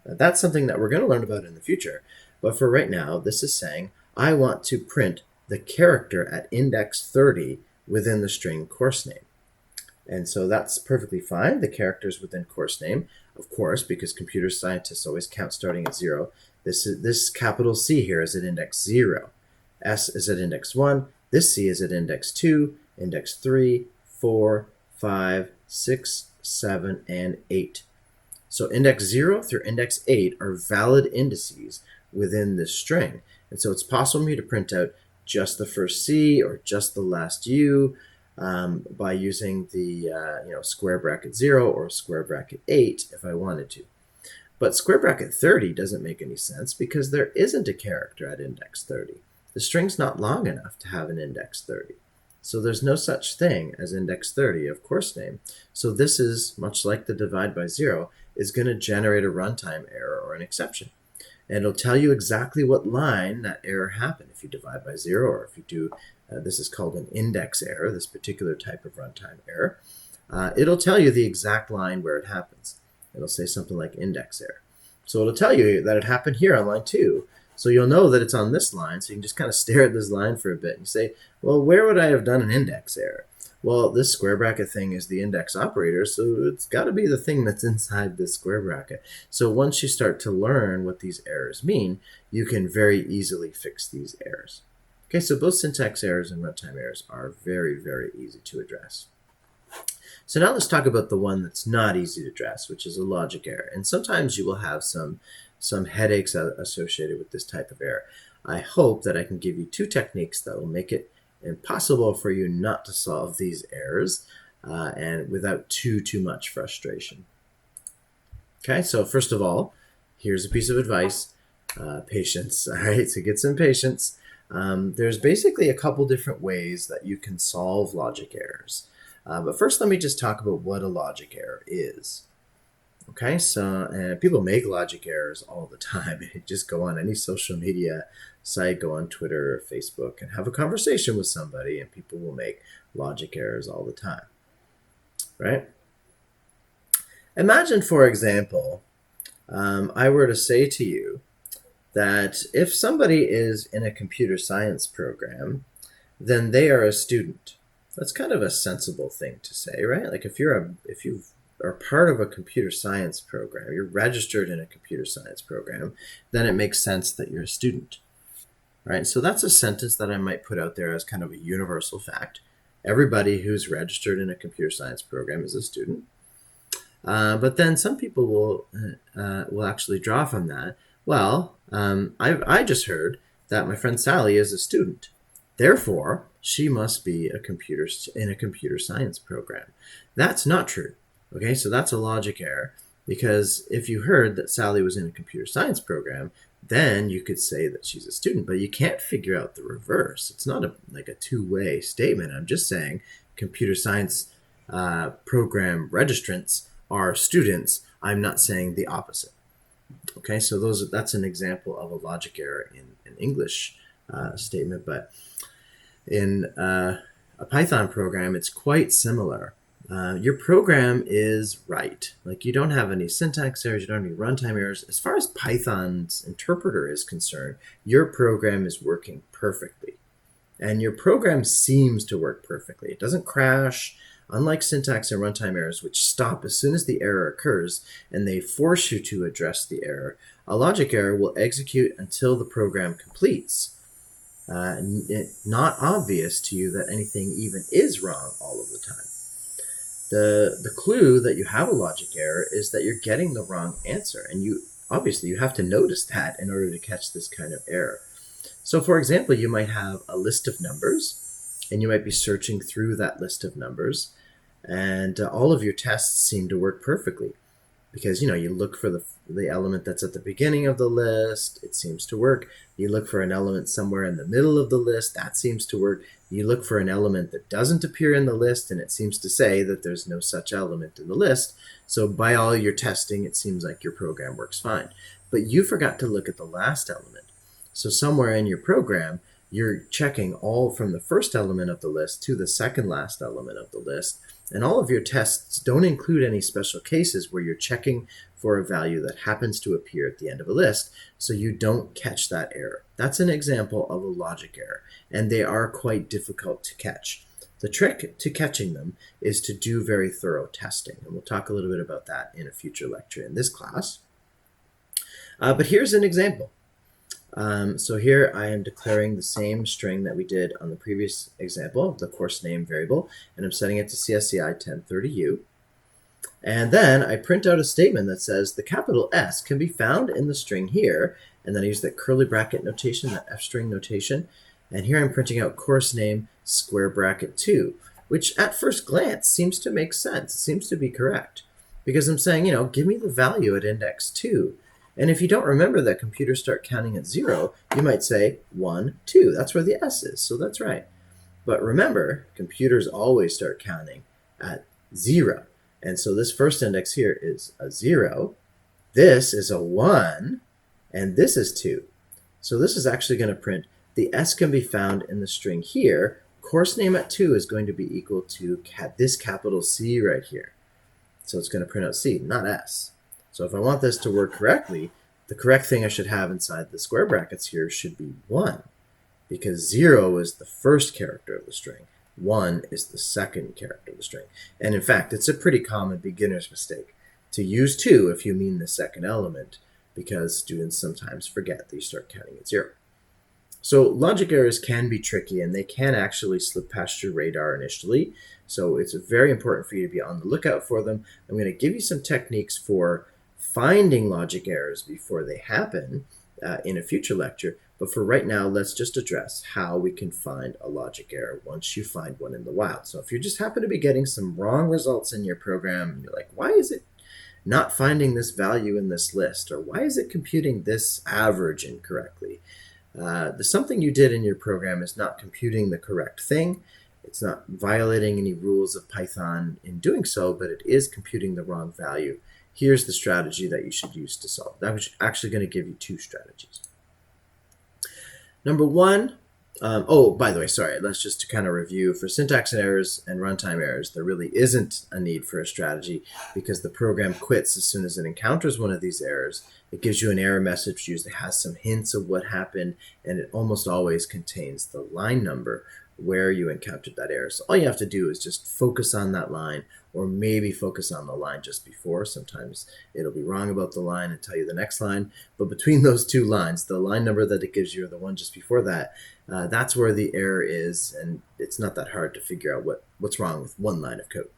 Now, that's something that we're going to learn about in the future. But for right now, this is saying I want to print the character at index 30 within the string course name. And so that's perfectly fine. The characters within course name, of course, because computer scientists always count starting at 0. This capital C here is at index 0. S is at index 1. This C is at index 2, index 3, 4, 5, 6, 7, and 8. So index 0 through index 8 are valid indices within this string. And so it's possible for me to print out just the first C or just the last U by using the square bracket 0 or square bracket 8 if I wanted to. But square bracket 30 doesn't make any sense because there isn't a character at index 30. The string's not long enough to have an index 30. So there's no such thing as index 30 of course name. So this is, much like the divide by 0, is going to generate a runtime error or an exception. And it'll tell you exactly what line that error happened if you divide by 0 or if you do, this is called an index error, this particular type of runtime error. It'll tell you the exact line where it happens. It'll say something like index error. So it'll tell you that it happened here on line 2. So you'll know that it's on this line, so you can just kind of stare at this line for a bit and say, well, where would I have done an index error? Well, this square bracket thing is the index operator, so it's got to be the thing that's inside this square bracket. So once you start to learn what these errors mean, you can very easily fix these errors. Okay, so both syntax errors and runtime errors are very, very easy to address. So now let's talk about the one that's not easy to address, which is a logic error. And sometimes you will have some headaches associated with this type of error. I hope that I can give you 2 techniques that will make it impossible for you not to solve these errors and without too much frustration. Okay, so first of all, here's a piece of advice, patience. All right, so get some patience. There's basically a couple different ways that you can solve logic errors. But first, let me just talk about what a logic error is. Okay, so people make logic errors all the time. Just go on any social media site, go on Twitter or Facebook and have a conversation with somebody, and people will make logic errors all the time, right? Imagine, for example, I were to say to you that if somebody is in a computer science program, then they are a student. That's kind of a sensible thing to say, right? Like if you are part of a computer science program, you're registered in a computer science program, then it makes sense that you're a student, right? So that's a sentence that I might put out there as kind of a universal fact. Everybody who's registered in a computer science program is a student. But then some people will actually draw from that. Well, I just heard that my friend Sally is a student. Therefore, she must be in a computer science program. That's not true. Okay, so that's a logic error, because if you heard that Sally was in a computer science program, then you could say that she's a student, but you can't figure out the reverse. It's not like a two-way statement. I'm just saying computer science program registrants are students. I'm not saying the opposite. Okay, so that's an example of a logic error in an English statement, but in a Python program, it's quite similar. Your program is right. Like, you don't have any syntax errors, you don't have any runtime errors. As far as Python's interpreter is concerned, your program is working perfectly. And your program seems to work perfectly. It doesn't crash, unlike syntax and runtime errors, which stop as soon as the error occurs, and they force you to address the error. A logic error will execute until the program completes. Not obvious to you that anything even is wrong all of the time. The clue that you have a logic error is that you're getting the wrong answer, and you have to notice that in order to catch this kind of error. So for example, you might have a list of numbers, and you might be searching through that list of numbers, and all of your tests seem to work perfectly, because you look for the element that's at the beginning of the list, it seems to work. You look for an element somewhere in the middle of the list, that seems to work. You look for an element that doesn't appear in the list, and it seems to say that there's no such element in the list. So by all your testing, it seems like your program works fine. But you forgot to look at the last element. So somewhere in your program, you're checking all from the first element of the list to the second last element of the list. And all of your tests don't include any special cases where you're checking for a value that happens to appear at the end of a list, so you don't catch that error. That's an example of a logic error, and they are quite difficult to catch. The trick to catching them is to do very thorough testing, and we'll talk a little bit about that in a future lecture in this class. But here's an example. So here I am declaring the same string that we did on the previous example, the course name variable, and I'm setting it to CSCI 1030U. And then I print out a statement that says the capital S can be found in the string here, and then I use that curly bracket notation, that f-string notation, and here I'm printing out course name square bracket 2, which at first glance seems to make sense, it seems to be correct, because I'm saying, give me the value at index 2. And if you don't remember that computers start counting at 0, you might say 1, 2. That's where the S is, so that's right. But remember, computers always start counting at 0. And so this first index here is a 0, this is a 1, and this is 2. So this is actually going to print the S can be found in the string here. Course name at 2 is going to be equal to this capital C right here. So it's going to print out C, not S. So if I want this to work correctly, the correct thing I should have inside the square brackets here should be 1, because 0 is the first character of the string. 1 is the second character of the string. And in fact, it's a pretty common beginner's mistake to use 2 if you mean the second element, because students sometimes forget that you start counting at 0. So logic errors can be tricky, and they can actually slip past your radar initially. So it's very important for you to be on the lookout for them. I'm going to give you some techniques for finding logic errors before they happen in a future lecture. But for right now, let's just address how we can find a logic error once you find one in the wild. So if you just happen to be getting some wrong results in your program, and you're like, why is it not finding this value in this list? Or why is it computing this average incorrectly? Something you did in your program is not computing the correct thing. It's not violating any rules of Python in doing so, but it is computing the wrong value. Here's the strategy that you should use to solve. I'm actually going to give you 2 strategies. Number 1, by the way, sorry, let's just kind of review. For syntax errors and runtime errors, there really isn't a need for a strategy because the program quits as soon as it encounters one of these errors. It gives you an error message, which usually has some hints of what happened, and it almost always contains the line number where you encountered that error. So all you have to do is just focus on that line, or maybe focus on the line just before. Sometimes it'll be wrong about the line and tell you the next line, but between those 2 lines, the line number that it gives you or the one just before that, that's where the error is, and it's not that hard to figure out what's wrong with one line of code.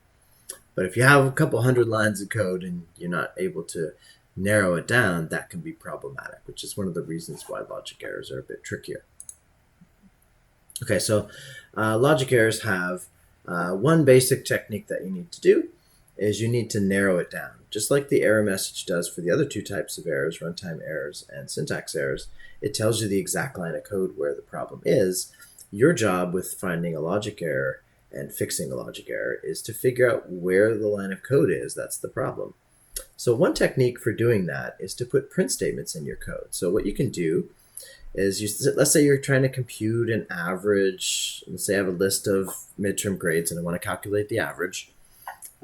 But if you have a couple hundred lines of code and you're not able to narrow it down, that can be problematic, which is one of the reasons why logic errors are a bit trickier. Okay, so logic errors have one basic technique that you need to do is you need to narrow it down. Just like the error message does for the other 2 types of errors, runtime errors and syntax errors, it tells you the exact line of code where the problem is. Your job with finding a logic error and fixing a logic error is to figure out where the line of code is that's the problem. So one technique for doing that is to put print statements in your code. So what you can do is, let's say you're trying to compute an average. Let's say I have a list of midterm grades and I want to calculate the average.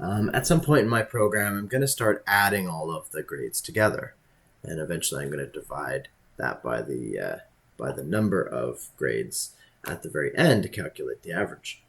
At some point in my program, I'm going to start adding all of the grades together, and eventually I'm going to divide that by the number of grades at the very end to calculate the average.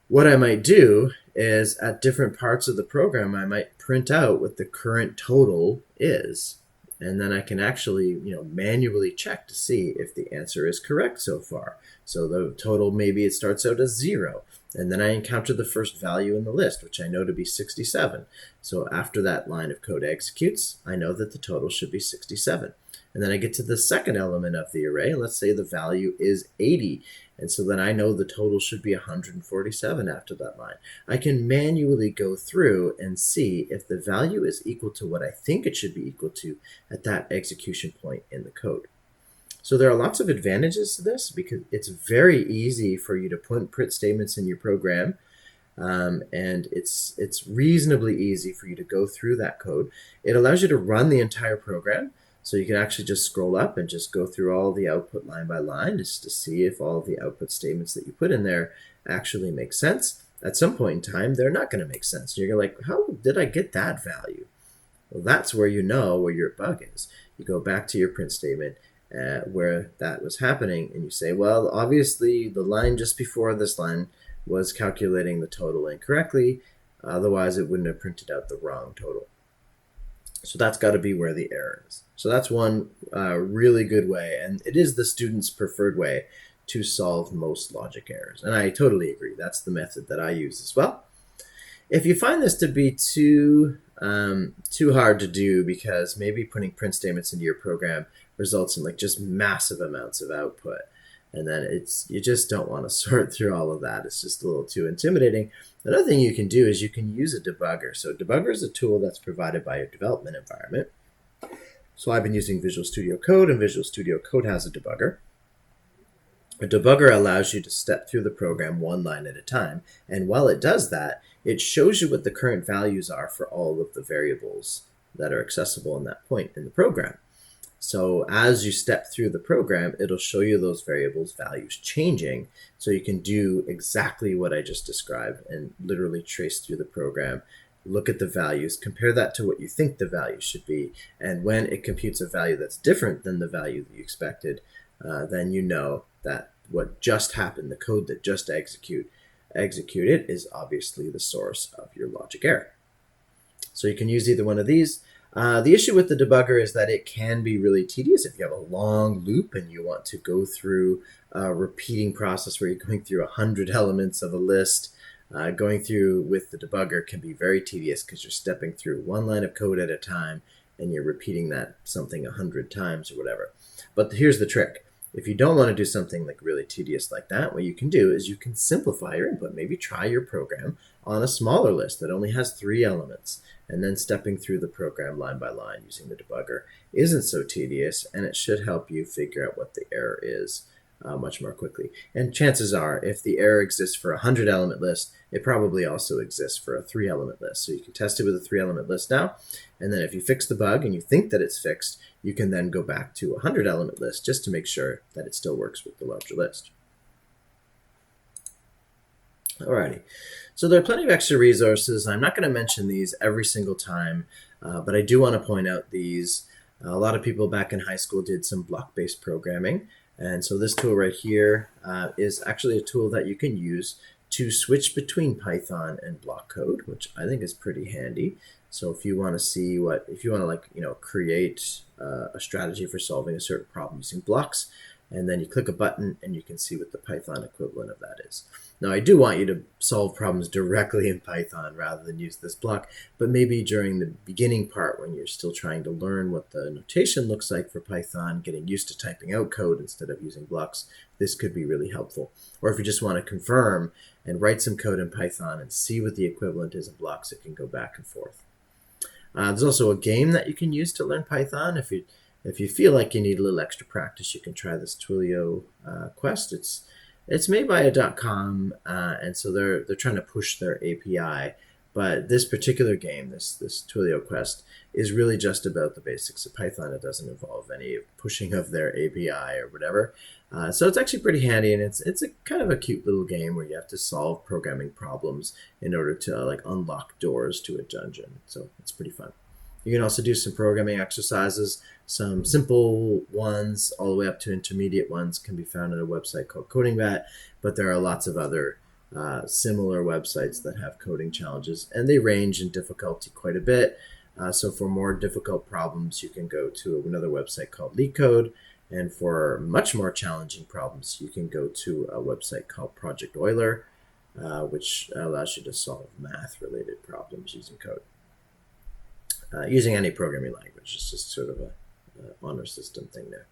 What I might do is at different parts of the program, I might print out what the current total is. And then I can actually, manually check to see if the answer is correct so far. So the total, maybe it starts out as 0. And then I encounter the first value in the list, which I know to be 67. So after that line of code executes, I know that the total should be 67. And then I get to the second element of the array. Let's say the value is 80. And so then I know the total should be 147 after that line. I can manually go through and see if the value is equal to what I think it should be equal to at that execution point in the code. So there are lots of advantages to this because it's very easy for you to put print statements in your program. And it's reasonably easy for you to go through that code. It allows you to run the entire program. So you can actually just scroll up and just go through all the output line by line just to see if all of the output statements that you put in there actually make sense. At some point in time, they're not going to make sense. You're like, how did I get that value? Well, that's where you know where your bug is. You go back to your print statement where that was happening, and you say, well, obviously the line just before this line was calculating the total incorrectly. Otherwise, it wouldn't have printed out the wrong total. So that's got to be where the error is. So that's one really good way, and it is the student's preferred way to solve most logic errors. And I totally agree. That's the method that I use as well. If you find this to be too hard to do because maybe putting print statements into your program results in like just massive amounts of output, and then you just don't want to sort through all of that. It's just a little too intimidating. Another thing you can do is you can use a debugger. So debugger is a tool that's provided by your development environment. So I've been using Visual Studio Code, and Visual Studio Code has a debugger. A debugger allows you to step through the program one line at a time, and while it does that, it shows you what the current values are for all of the variables that are accessible in that point in the program. So as you step through the program, it'll show you those variables values changing, so you can do exactly what I just described and literally trace through the program, look at the values, compare that to what you think the value should be, and when it computes a value that's different than the value that you expected, then you know that what just happened, the code that just executed, is obviously the source of your logic error. So you can use either one of these. The issue with the debugger is that it can be really tedious if you have a long loop and you want to go through a repeating process where you're going through 100 elements of a list. Going through with the debugger can be very tedious because you're stepping through one line of code at a time and you're repeating that something 100 times or whatever. But here's the trick. If you don't want to do something like really tedious like that, what you can do is you can simplify your input. Maybe try your program on a smaller list that only has 3 elements, and then stepping through the program line by line using the debugger isn't so tedious, and it should help you figure out what the error is much more quickly. And chances are, if the error exists for a 100 element list, it probably also exists for a 3 element list. So you can test it with a 3 element list now, and then if you fix the bug and you think that it's fixed, you can then go back to a 100 element list just to make sure that it still works with the larger list. Alrighty, so there are plenty of extra resources. I'm not going to mention these every single time, but I do want to point out these. A lot of people back in high school did some block-based programming, and so this tool right here is actually a tool that you can use to switch between Python and block code, which I think is pretty handy. So if you want to see if you want to create a strategy for solving a certain problem using blocks, and then you click a button and you can see what the Python equivalent of that is. Now I do want you to solve problems directly in Python rather than use this block, but maybe during the beginning part when you're still trying to learn what the notation looks like for Python, getting used to typing out code instead of using blocks, this could be really helpful. Or if you just want to confirm and write some code in Python and see what the equivalent is of blocks, it can go back and forth. There's also a game that you can use to learn Python. If you feel like you need a little extra practice, you can try this Twilio Quest. It's made by a .com, and so they're trying to push their API. But this particular game, this Twilio Quest, is really just about the basics of Python. It doesn't involve any pushing of their API or whatever. So it's actually pretty handy, and it's a kind of a cute little game where you have to solve programming problems in order to unlock doors to a dungeon. So it's pretty fun. You can also do some programming exercises. Some simple ones all the way up to intermediate ones can be found at a website called CodingBat, but there are lots of other similar websites that have coding challenges, and they range in difficulty quite a bit. So for more difficult problems, you can go to another website called LeetCode, and for much more challenging problems, you can go to a website called Project Euler, which allows you to solve math-related problems using code. Using any programming language. It's just sort of a honor system thing there.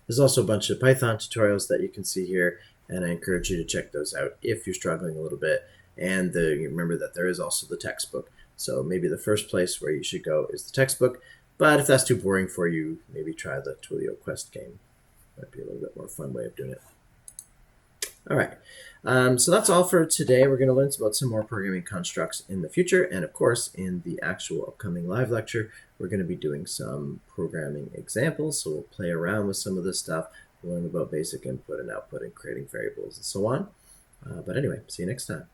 There's also a bunch of Python tutorials that you can see here, and I encourage you to check those out if you're struggling a little bit. And remember that there is also the textbook. So maybe the first place where you should go is the textbook, but if that's too boring for you, maybe try the Twilio Quest game. Might be a little bit more fun way of doing it. All right, so that's all for today. We're going to learn about some more programming constructs in the future, and of course, in the actual upcoming live lecture, we're going to be doing some programming examples, so we'll play around with some of this stuff, we'll learn about basic input and output and creating variables and so on. But anyway, see you next time.